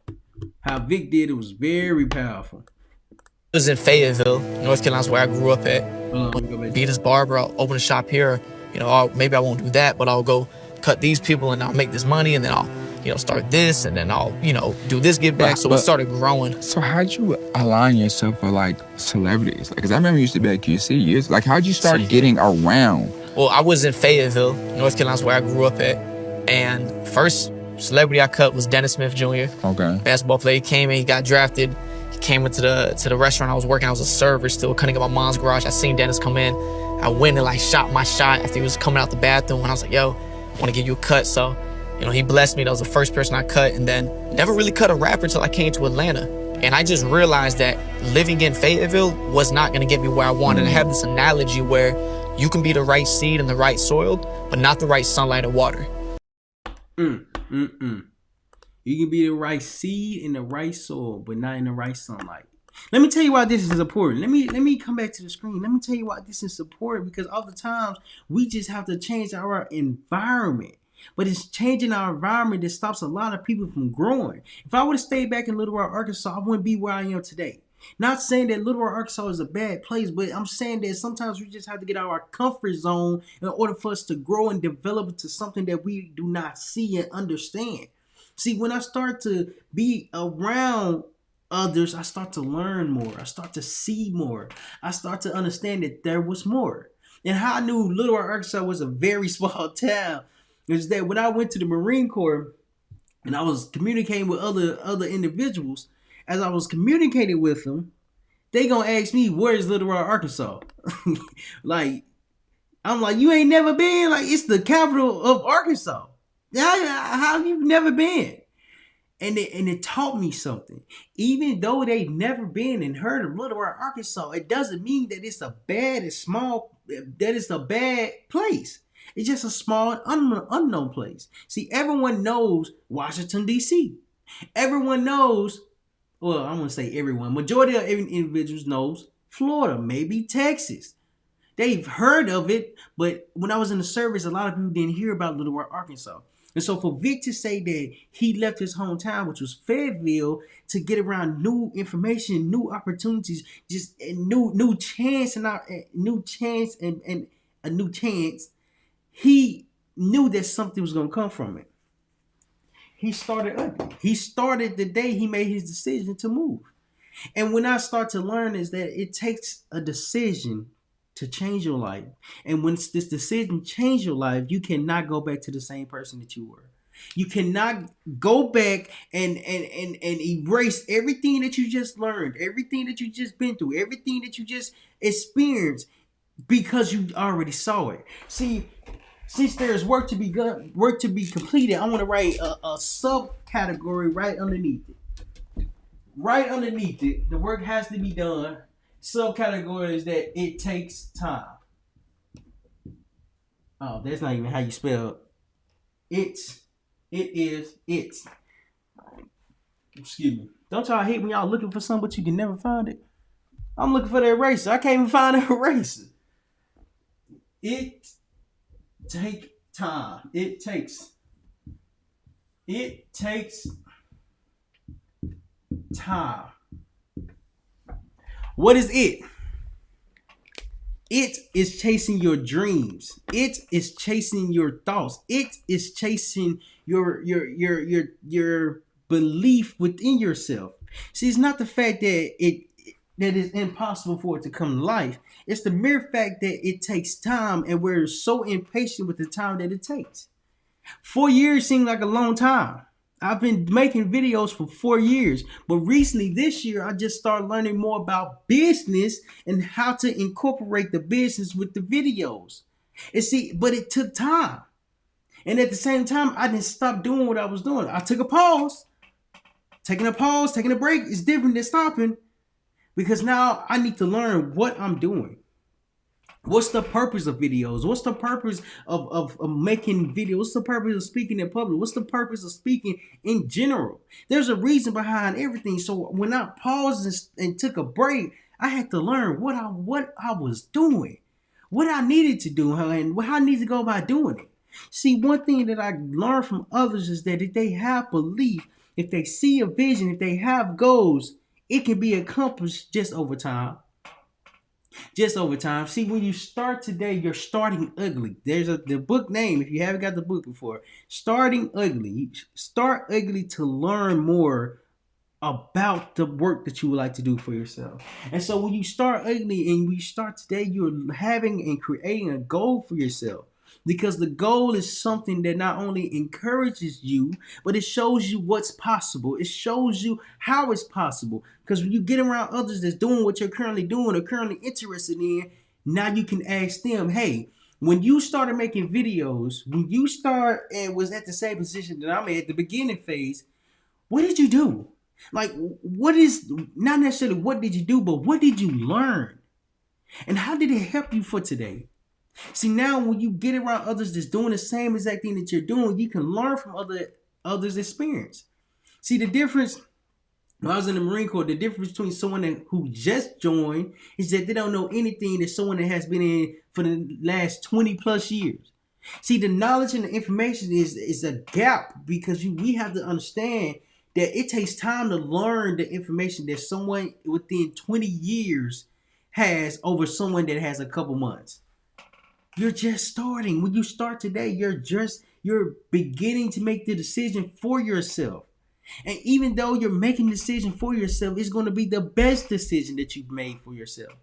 [SPEAKER 1] How Vic did it was very powerful.
[SPEAKER 3] It was in Fayetteville, North Carolina, where I grew up at. Vic the Barber, I'll open a shop here. You know, maybe I won't do that, but I'll go cut these people and I'll make this money, and then I'll, you know, start this, and then I'll, you know, do this give back. So it started growing.
[SPEAKER 2] So how'd you align yourself with like celebrities? Like, cause I remember you used to be at QC years. Like, how'd you start getting around?
[SPEAKER 3] Well, I was in Fayetteville, North Carolina, where I grew up at, and first celebrity I cut was Dennis Smith Jr.
[SPEAKER 2] Okay.
[SPEAKER 3] Basketball player. He came in, he got drafted. He came into the restaurant I was working. I was a server still, cutting up my mom's garage. I seen Dennis come in. I went and like shot my shot after he was coming out the bathroom, and I was like, yo, I want to give you a cut. So, you know, he blessed me. That was the first person I cut, and then never really cut a rapper until I came to Atlanta. And I just realized that living in Fayetteville was not going to get me where I wanted. I have this analogy where you can be the right seed in the right soil, but not the right sunlight or water.
[SPEAKER 1] You can be the right seed in the right soil, but not in the right sunlight. Let me tell you why this is important. Let me come back to the screen. Let me tell you why this is important, because oftentimes we just have to change our environment. But it's changing our environment that stops a lot of people from growing. If I would have stayed back in Little Rock, Arkansas, I wouldn't be where I am today. Not saying that Little Rock, Arkansas is a bad place, but I'm saying that sometimes we just have to get out of our comfort zone in order for us to grow and develop into something that we do not see and understand. See, when I start to be around others, I start to learn more. I start to see more. I start to understand that there was more. And how I knew Little Rock, Arkansas was a very small town is that when I went to the Marine Corps and I was communicating with other individuals, as I was communicating with them, they gonna ask me, where's Little Rock, Arkansas? Like, I'm like, you ain't never been? Like, it's the capital of Arkansas. How have you never been? And it taught me something. Even though they've never been and heard of Little Rock, Arkansas, it doesn't mean that it's a bad place. It's just a small unknown place. See, everyone knows Washington, D.C. Everyone knows, well, I won't say everyone. Majority of individuals knows Florida, maybe Texas. They've heard of it, but when I was in the service, a lot of people didn't hear about Little Rock, Arkansas. And so for Vic to say that he left his hometown, which was Fayetteville, to get around new information, new opportunities, just a new chance, he knew that something was going to come from it. He started ugly. He started the day he made his decision to move. And when I start to learn is that it takes a decision to change your life. And when this decision changes your life, you cannot go back to the same person that you were. You cannot go back and erase everything that you just learned, everything that you just been through, everything that you just experienced because you already saw it. See, since there's work to be completed, I want to write a subcategory right underneath it. Right underneath it, the work has to be done. Subcategory is that it takes time. Oh, that's not even how you spell it's. It is it's. Excuse me. Don't y'all hate when y'all looking for something but you can never find it? I'm looking for the eraser. I can't even find the eraser. It take time. It takes time. What is it? It is chasing your dreams. It is chasing your thoughts. It is chasing your belief within yourself. See, it's not the fact that it's impossible for it to come to life. It's the mere fact that it takes time, and we're so impatient with the time that it takes. 4 years seems like a long time. I've been making videos for 4 years, but recently this year I just started learning more about business and how to incorporate the business with the videos. And see, but it took time. And at the same time, I didn't stop doing what I was doing. I took a pause. Taking a break is different than stopping, because now I need to learn what I'm doing. What's the purpose of videos? What's the purpose of making videos? What's the purpose of speaking in public? What's the purpose of speaking in general? There's a reason behind everything. So when I paused and took a break, I had to learn what I was doing, what I needed to do, and how I need to go about doing it. See, one thing that I learned from others is that if they have belief, if they see a vision, if they have goals, it can be accomplished just over time. Just over time. See, when you start today, you're starting ugly. There's the book name, if you haven't got the book before, Starting Ugly. Start ugly to learn more about the work that you would like to do for yourself. And so when you start ugly and we start today, you're having and creating a goal for yourself. Because the goal is something that not only encourages you, but it shows you what's possible. It shows you how it's possible. Because when you get around others that's doing what you're currently doing or currently interested in, now you can ask them, hey, when you started making videos, when you start and was at the same position that I'm at the beginning phase, what did you do? Like, what is, not necessarily what did you do, but what did you learn? And how did it help you for today? See, now when you get around others that's doing the same exact thing that you're doing, you can learn from others' experience. See, the difference, when I was in the Marine Corps, the difference between someone who just joined is that they don't know anything that someone that has been in for the last 20 plus years. See, the knowledge and the information is a gap, because we have to understand that it takes time to learn the information that someone within 20 years has over someone that has a couple months. You're just starting. When you start today, you're beginning to make the decision for yourself. And even though you're making the decision for yourself, it's going to be the best decision that you've made for yourself.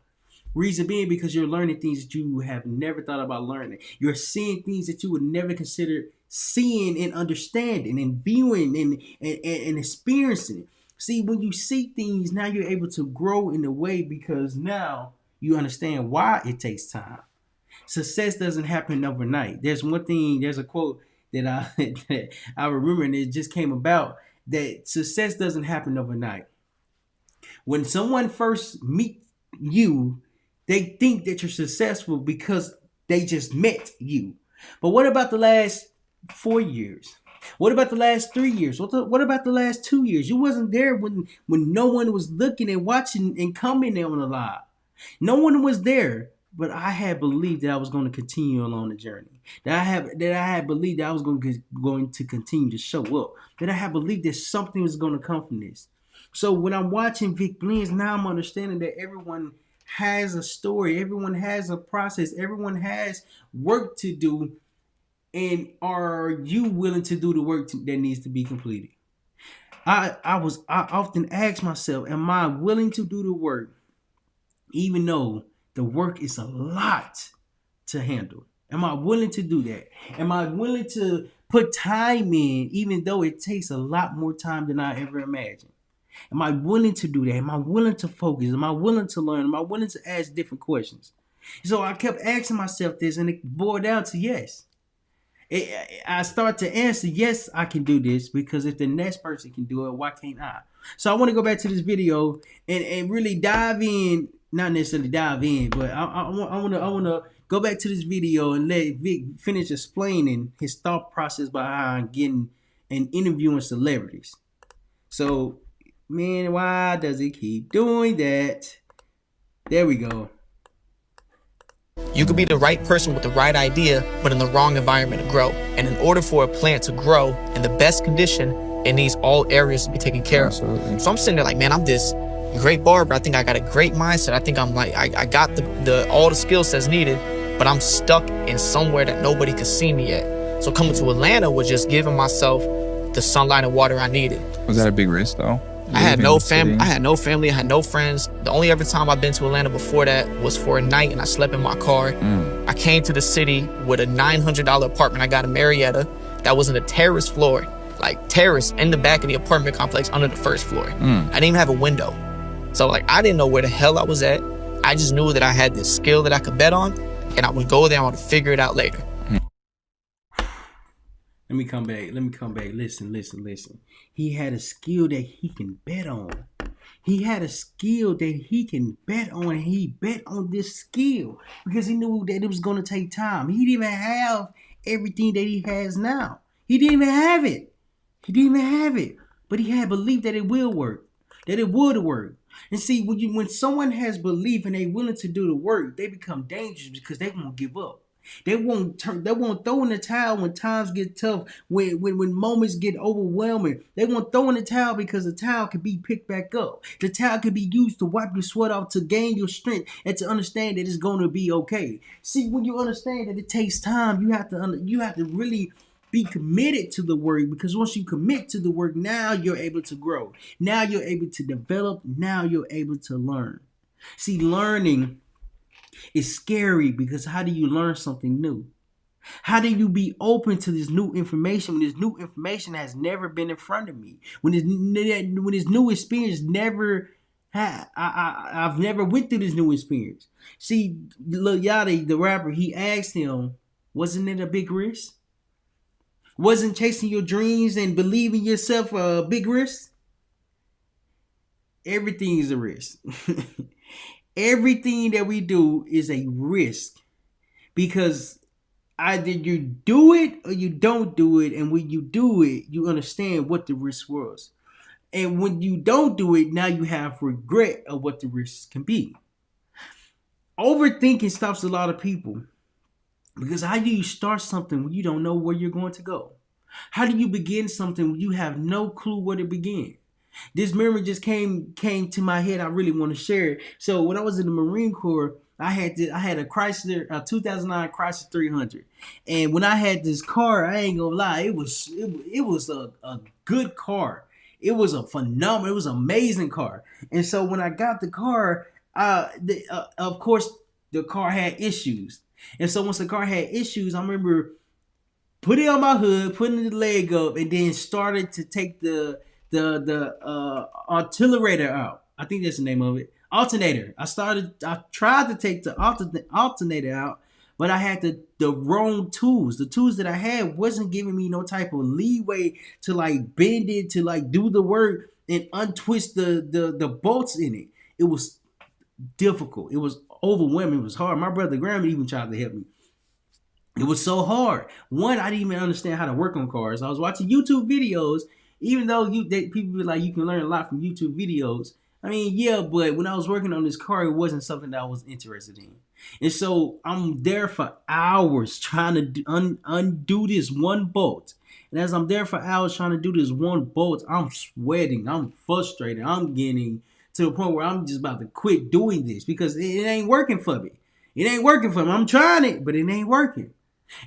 [SPEAKER 1] Reason being, because you're learning things that you have never thought about learning. You're seeing things that you would never consider seeing and understanding and viewing and experiencing it. See, when you see things, now you're able to grow in a way, because now you understand why it takes time. Success doesn't happen overnight. There's a quote that I remember, and it just came about, that success doesn't happen overnight. When someone first meets you, they think that you're successful because they just met you. But what about the last 4 years? What about the last 3 years? What about the last 2 years? You wasn't there when no one was looking and watching and commenting on the live. No one was there. But I had believed that I was going to continue along the journey. That I had believed that I was going to continue to show up. That I had believed that something was going to come from this. So when I'm watching Vic Blends, now I'm understanding that everyone has a story. Everyone has a process. Everyone has work to do. And are you willing to do the work that needs to be completed? I often ask myself, am I willing to do the work, even though the work is a lot to handle? Am I willing to do that? Am I willing to Put time in, even though it takes a lot more time than I ever imagined. Am I willing to do that? Am I willing to focus? Am I willing to learn? Am I willing to ask different questions? So I kept asking myself this, and it boiled down to yes. I start to answer, yes, I can do this, because if the next person can do it, why can't I? So I want to go back to this video and really dive in, not necessarily dive in, but I want to go back to this video and let Vic finish explaining his thought process behind getting and interviewing celebrities. So, man, why does he keep doing that? There we go.
[SPEAKER 3] You could be the right person with the right idea, but in the wrong environment to grow. And in order for a plant to grow in the best condition, it needs all areas to be taken care
[SPEAKER 2] Absolutely.
[SPEAKER 3] of. So I'm sitting there like, man, I'm this great barber. I think I got a great mindset. I think I'm like, I got the all the skill sets needed, but I'm stuck in somewhere that nobody could see me at. So coming to Atlanta was just giving myself the sunlight and water I needed.
[SPEAKER 2] Was that a big risk though?
[SPEAKER 3] I had no family. I had no family. I had no friends. The only ever time I've been to Atlanta before that was for a night, and I slept in my car. I came to the city with a $900 apartment I got in Marietta that was in a terrace floor, like terrace in the back of the apartment complex under the first floor. I didn't even have a window. So like I didn't know where the hell I was at. I just knew that I had this skill that I could bet on, and I would go there and I would figure it out later.
[SPEAKER 1] Let me come back. Listen. He had a skill that he can bet on. He had a skill that he can bet on, and he bet on this skill because he knew that it was going to take time. He didn't even have everything that he has now. He didn't even have it. But he had belief that it will work, that it would work. And see, when someone has belief and they're willing to do the work, they become dangerous because they won't give up. They won't throw in the towel when times get tough, when moments get overwhelming. They won't throw in the towel because the towel can be picked back up. The towel can be used to wipe your sweat off, to gain your strength, and to understand that it's going to be okay. See, when you understand that it takes time, you have to really be committed to the work, because once you commit to the work, now you're able to grow. Now you're able to develop. Now you're able to learn. See, learning is scary because how do you learn something new? How do you be open to this new information when this new information has never been in front of me? When this new experience never had, I've never went through this new experience. See, Lil Yachty, the rapper, he asked him, wasn't it a big risk? Wasn't chasing your dreams and believing yourself a big risk? Everything is a risk. Everything that we do is a risk, because either you do it or you don't do it. And when you do it, you understand what the risk was. And when you don't do it, now you have regret of what the risks can be. Overthinking stops a lot of people, because how do you start something when you don't know where you're going to go? How do you begin something when you have no clue where to begin? This memory just came to my head. I really want to share it. So when I was in the Marine Corps, I had a Chrysler, a 2009 Chrysler 300, and when I had this car, I ain't gonna lie, it was a good car. It was a phenomenal, it was an amazing car. And so when I got the car, of course the car had issues. And so once the car had issues, I remember putting it on my hood, putting the leg up, and then started to take the artillerator out. I think that's the name of it. Alternator. I tried to take the alternator out, but I had the wrong tools. The tools that I had wasn't giving me no type of leeway to like bend it, to like do the work and untwist the bolts in it. It was difficult. It was overwhelming. It was hard. My brother Graham even tried to help me. It was so hard. One, I didn't even understand how to work on cars. I was watching YouTube videos. Even though people be like, you can learn a lot from YouTube videos. I mean, yeah, but when I was working on this car, it wasn't something that I was interested in. And so I'm there for hours trying to undo this one bolt. And as I'm there for hours trying to do this one bolt, I'm sweating. I'm frustrated. I'm getting to the point where I'm just about to quit doing this because it ain't working for me. It ain't working for me. I'm trying it, but it ain't working.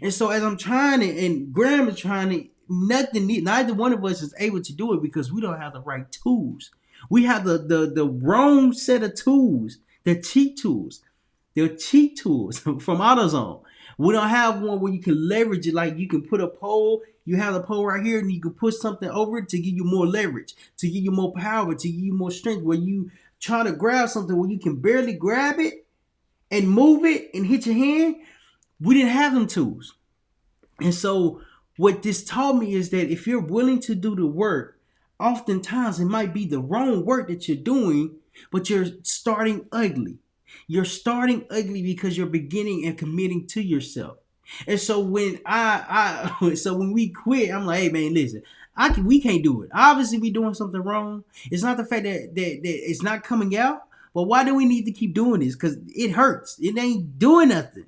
[SPEAKER 1] And so as I'm trying it, and Graham is trying it, neither one of us is able to do it because we don't have the right tools. We have the wrong set of tools, the cheat tools. They're cheat tools from AutoZone. We don't have one where you can leverage it, like you can put a pole, You have the pole right here, and you can push something over it to give you more leverage, to give you more power, to give you more strength. Where you try to grab something where you can barely grab it and move it and hit your hand, we didn't have them tools. And so what this taught me is that if you're willing to do the work, oftentimes it might be the wrong work that you're doing, but you're starting ugly. You're starting ugly because you're beginning and committing to yourself. And so when when we quit, I'm like, hey man, listen, we can't do it. Obviously, we doing something wrong. It's not the fact that it's not coming out, but why do we need to keep doing this? Because it hurts. It ain't doing nothing.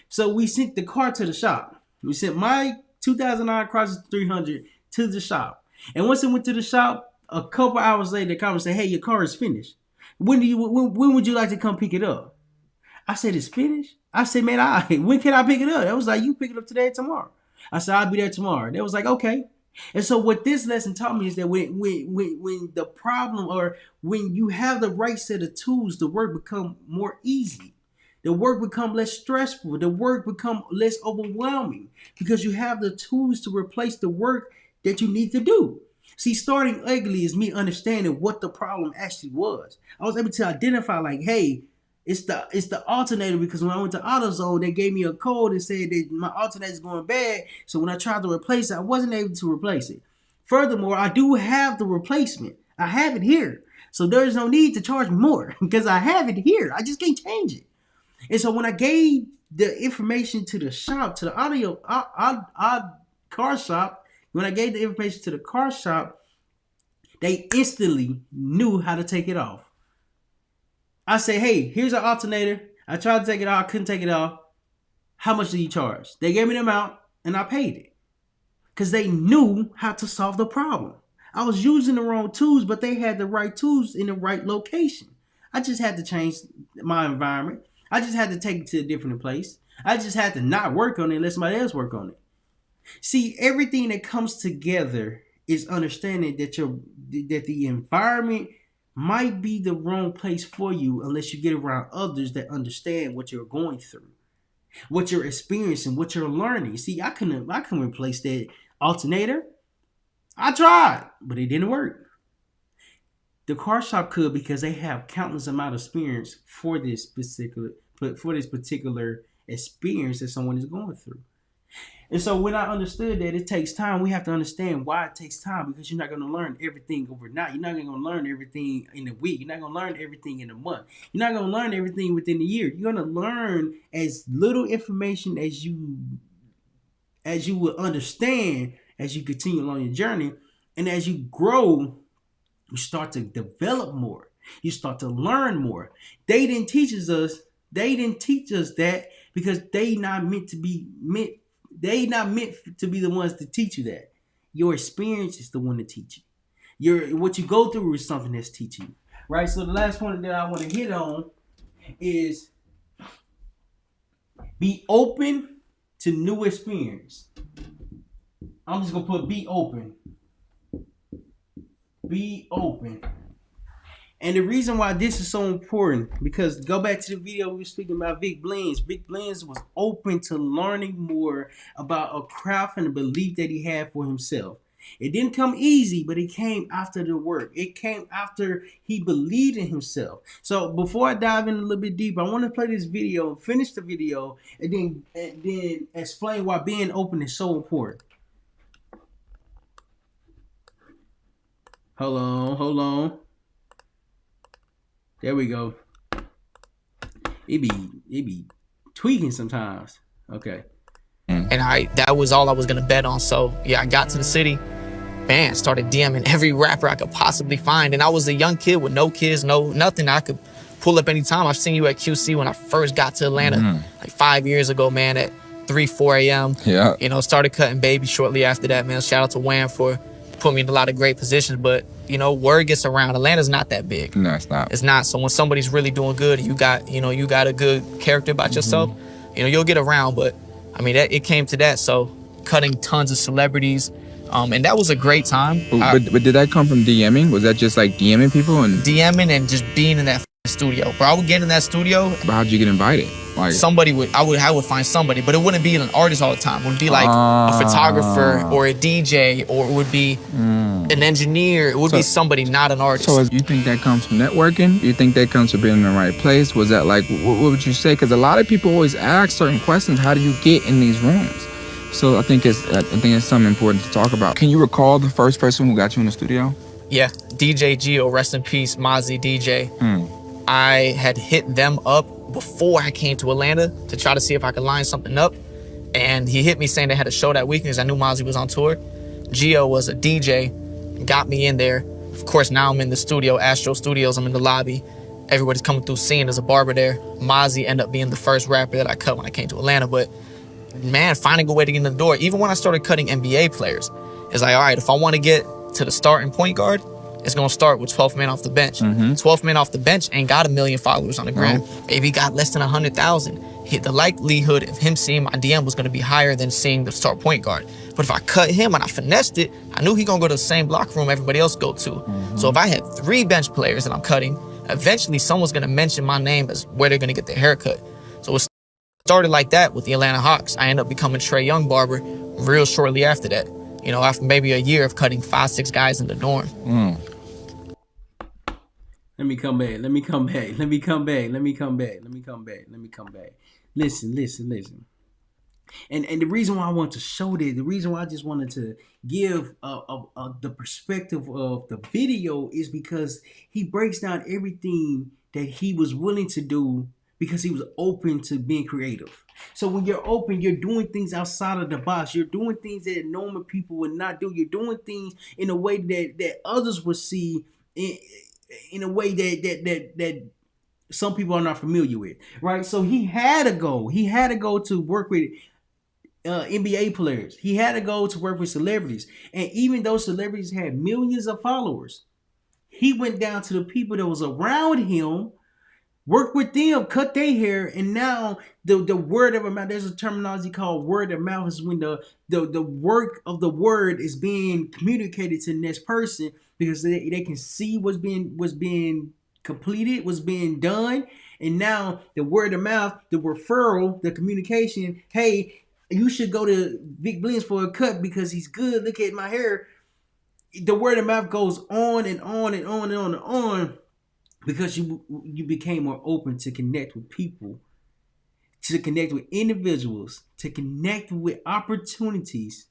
[SPEAKER 1] So we sent the car to the shop. We sent my 2009 Chrysler 300 to the shop. And once it went to the shop, a couple hours later, the car said, hey, your car is finished. When would you like to come pick it up? I said, it's finished? I said, man, when can I pick it up? They was like, you pick it up today or tomorrow. I said, I'll be there tomorrow. They was like, okay. And so what this lesson taught me is that when the problem, or when you have the right set of tools, the work become more easy. The work become less stressful. The work become less overwhelming because you have the tools to replace the work that you need to do. See, starting ugly is me understanding what the problem actually was. I was able to identify like, hey, it's the alternator, because when I went to AutoZone, they gave me a code and said that my alternator is going bad. So when I tried to replace it, I wasn't able to replace it. Furthermore, I do have the replacement. I have it here. So there's no need to charge me more because I have it here. I just can't change it. And so when I gave the information to the shop, to the car shop, when I gave the information to the car shop, they instantly knew how to take it off. I say, hey, here's an alternator. I tried to take it off. I couldn't take it off. How much do you charge? They gave me the amount and I paid it because they knew how to solve the problem. I was using the wrong tools, but they had the right tools in the right location. I just had to change my environment. I just had to take it to a different place. I just had to not work on it and let somebody else work on it. See, everything that comes together is understanding that the environment might be the wrong place for you unless you get around others that understand what you're going through, what you're experiencing, what you're learning. See, I couldn't replace that alternator. I tried, but it didn't work. The car shop could because they have countless amount of experience for this particular experience that someone is going through. And so when I understood that it takes time, we have to understand why it takes time, because you're not going to learn everything overnight. You're not going to learn everything in a week. You're not going to learn everything in a month. You're not going to learn everything within a year. You're going to learn as little information as you will understand as you continue along your journey. And as you grow, you start to develop more. You start to learn more. They didn't teach us that because they not meant to be the ones to teach you that. Your experience is the one to teach you. What you go through is something that's teaching you. Right? So the last point that I want to hit on is be open to new experience. I'm just going to put be open. Be open. And the reason why this is so important, because go back to the video we were speaking about Vic Blends. Vic Blends was open to learning more about a craft and a belief that he had for himself. It didn't come easy, but it came after the work. It came after he believed in himself. So before I dive in a little bit deeper, I want to play this video, finish the video, and then explain why being open is so important. Hold on. There we go. It be tweaking sometimes. Okay.
[SPEAKER 3] And that was all I was gonna bet on. So yeah, I got to the city, man, started DMing every rapper I could possibly find. And I was a young kid with no kids, nothing. I could pull up anytime. I've seen you at QC when I first got to Atlanta, like 5 years ago, man, at 3-4 a.m.
[SPEAKER 2] Yeah.
[SPEAKER 3] You know, started cutting baby shortly after that, man. Shout out to Wham for putting me in a lot of great positions. But, you know, word gets around. Atlanta's not that big.
[SPEAKER 2] No, it's not.
[SPEAKER 3] It's not. So when somebody's really doing good, you got a good character about yourself, you know, you'll get around. But I mean, it came to that. So cutting tons of celebrities. And that was a great time.
[SPEAKER 2] But did that come from DMing? Was that just like DMing people? And
[SPEAKER 3] DMing and just being in that studio. But I would get in that studio.
[SPEAKER 2] But how'd you get invited? Like
[SPEAKER 3] I would find somebody, but it wouldn't be an artist all the time. It would be like a photographer or a DJ, or it would be an engineer. It would be somebody, not an artist.
[SPEAKER 2] So you think that comes from networking? You think that comes from being in the right place? Was that like, what would you say? Because a lot of people always ask certain questions. How do you get in these rooms? So I think it's something important to talk about. Can you recall the first person who got you in the studio?
[SPEAKER 3] Yeah, DJ Gio, rest in peace, Mozzie DJ. I had hit them up before I came to Atlanta to try to see if I could line something up. And he hit me saying they had a show that weekend because I knew Mozzie was on tour. Gio was a DJ, got me in there. Of course, now I'm in the studio, Astro Studios. I'm in the lobby. Everybody's coming through seeing there's a barber there. Mozzie ended up being the first rapper that I cut when I came to Atlanta. But man, finding a way to get in the door, even when I started cutting NBA players, it's like, all right, if I want to get to the starting point guard, it's going to start with 12th man off the bench. 12th man off the bench ain't got 1 million followers on the gram. Maybe got less than 100,000. The likelihood of him seeing my DM was going to be higher than seeing the start point guard. But if I cut him and I finessed it, I knew he going to go to the same block room everybody else go to. So if I had 3 bench players that I'm cutting, eventually someone's going to mention my name as where they're going to get their haircut. So it started like that with the Atlanta Hawks. I ended up becoming Trae Young barber real shortly after that. You know, after maybe a year of cutting 5-6 guys in the dorm.
[SPEAKER 1] Let me come back. Listen. And the reason why I want to show this, the reason why I just wanted to give the perspective of the video is because he breaks down everything that he was willing to do because he was open to being creative. So when you're open, you're doing things outside of the box. You're doing things that normal people would not do. You're doing things in a way that others would see in a way that some people are not familiar with, right? So he had to go. He had to go to work with NBA players. He had to go to work with celebrities. And even though celebrities had millions of followers, he went down to the people that was around him, work with them, cut their hair, and now the word of mouth. There's a terminology called word of mouth. Is when the work of the word is being communicated to the next person because they can see what's being completed, what's being done, and now the word of mouth, the referral, the communication. Hey, you should go to Vic Blends for a cut because he's good. Look at my hair. The word of mouth goes on and on and on and on and on. Because you became more open to connect with people, to connect with individuals, to connect with opportunities,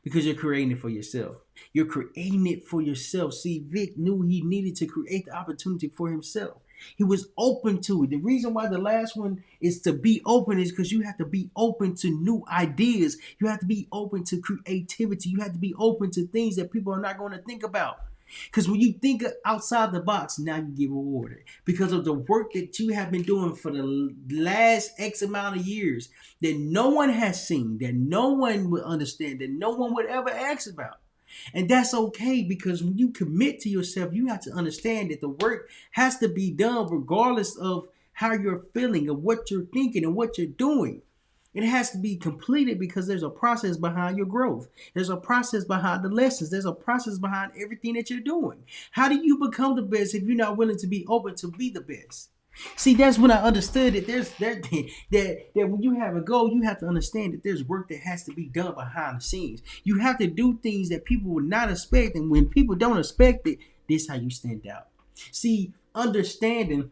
[SPEAKER 1] because you're creating it for yourself. You're creating it for yourself. See, Vic knew he needed to create the opportunity for himself. He was open to it. The reason why the last one is to be open is because you have to be open to new ideas. You have to be open to creativity. You have to be open to things that people are not going to think about. Because when you think outside the box, now you get rewarded because of the work that you have been doing for the last X amount of years that no one has seen, that no one would understand, that no one would ever ask about. And that's okay, because when you commit to yourself, you have to understand that the work has to be done regardless of how you're feeling, of what you're thinking and what you're doing. It has to be completed because there's a process behind your growth. There's a process behind the lessons. There's a process behind everything that you're doing. How do you become the best if you're not willing to be open to be the best? See, that's when I understood that that when you have a goal, you have to understand that there's work that has to be done behind the scenes. You have to do things that people would not expect, and when people don't expect it, this is how you stand out. See, understanding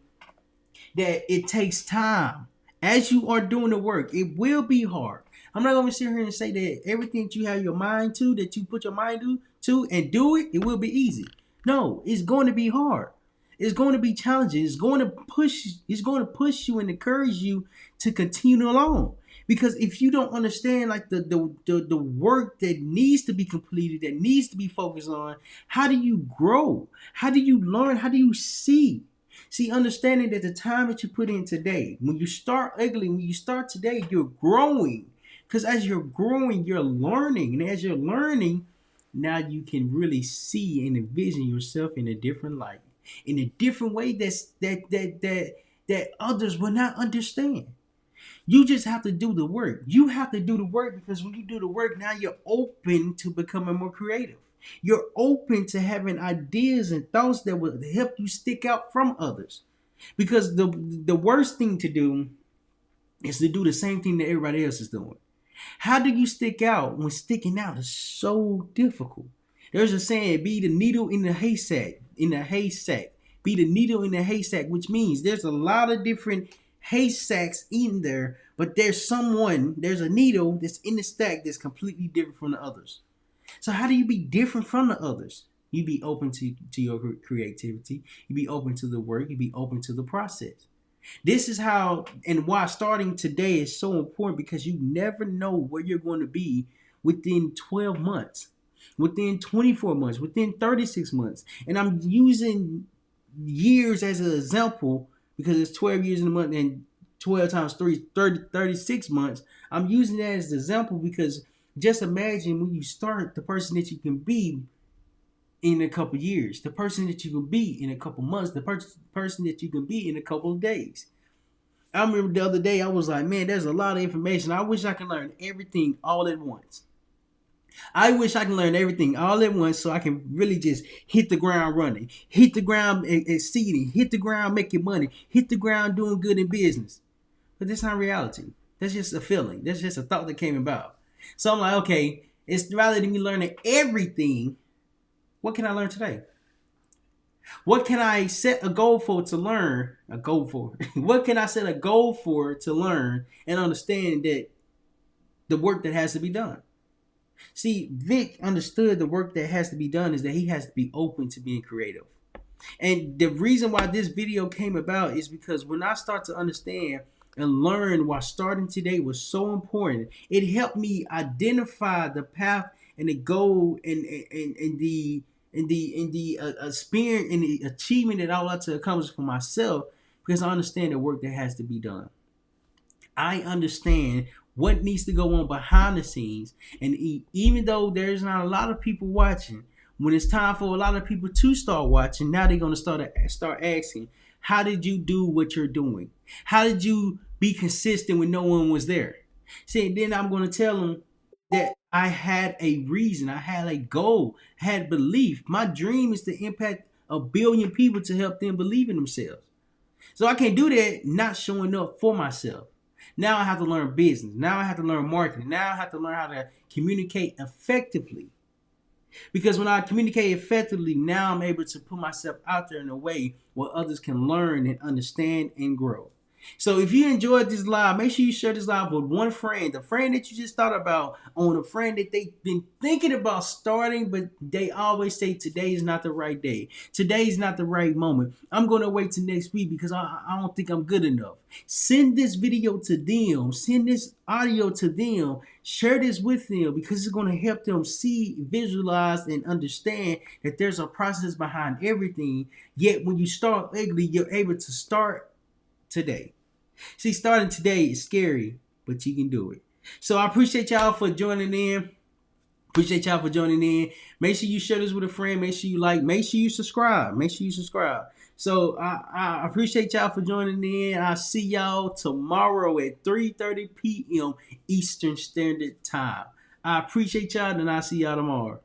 [SPEAKER 1] that it takes time. As you are doing the work, it will be hard. I'm not going to sit here and say that everything that you have your mind to, that you put your mind to and do it, it will be easy. No, it's going to be hard. It's going to be challenging. It's going to push you and encourage you to continue along. Because if you don't understand like the work that needs to be completed, that needs to be focused on, how do you grow? How do you learn? How do you see? See, understanding that the time that you put in today, when you start ugly, when you start today, you're growing. Because as you're growing, you're learning. And as you're learning, now you can really see and envision yourself in a different light, in a different way that others will not understand. You just have to do the work. You have to do the work because when you do the work, now you're open to becoming more creative. You're open to having ideas and thoughts that will help you stick out from others. Because the worst thing to do is to do the same thing that everybody else is doing. How do you stick out when sticking out is so difficult? There's a saying, be the needle in the haystack, Be the needle in the haystack, which means there's a lot of different haystacks in there, but there's a needle that's in the stack that's completely different from the others. So how do you be different from the others? You be open to your creativity. You be open to the work. You be open to the process. This is how and why starting today is so important, because you never know where you're going to be within 12 months, within 24 months, within 36 months. And I'm using years as an example because it's 12 years in a month and 12 times 3, 36 months. I'm using that as an example because just imagine when you start, the person that you can be in a couple years, the person that you can be in a couple months, the person that you can be in a couple of days. I remember the other day I was like, man, there's a lot of information. I wish I could learn everything all at once. I wish I could learn everything all at once so I can really just hit the ground running, hit the ground exceeding, hit the ground making money, hit the ground doing good in business. But that's not reality. That's just a feeling. That's just a thought that came about. So I'm like, okay, it's rather than me learning everything, what can I learn today? What can I set a goal for to learn? What can I set a goal for to learn and understand that the work that has to be done? See, Vic understood the work that has to be done is that he has to be open to being creative. And the reason why this video came about is because when I start to understand and learn why starting today was so important, it helped me identify the path and the goal and the experience and the achievement that I would like to accomplish for myself, because I understand the work that has to be done. I understand what needs to go on behind the scenes, and even though there's not a lot of people watching, when it's time for a lot of people to start watching, now they're going to start asking, how did you do what you're doing? How did you be consistent when no one was there? See, then I'm going to tell them that I had a reason, I had a goal, I had belief. My dream is to impact 1 billion people to help them believe in themselves. So I can't do that not showing up for myself. Now I have to learn business. Now I have to learn marketing. Now I have to learn how to communicate effectively. Because when I communicate effectively, now I'm able to put myself out there in a way where others can learn and understand and grow. So if you enjoyed this live, make sure you share this live with one friend, the friend that you just thought about, on a friend that they've been thinking about starting, but they always say today is not the right day. Today is not the right moment. I'm going to wait till next week because I don't think I'm good enough. Send this video to them. Send this audio to them. Share this with them because it's going to help them see, visualize, and understand that there's a process behind everything. Yet when you start ugly, you're able to start today. See, starting today is scary, but you can do it. So I appreciate y'all for joining in. Make sure you share this with a friend. Make sure you like. Make sure you subscribe. So I appreciate y'all for joining in. I'll see y'all tomorrow at 3:30 p.m. Eastern Standard Time. I appreciate y'all, and I'll see y'all tomorrow.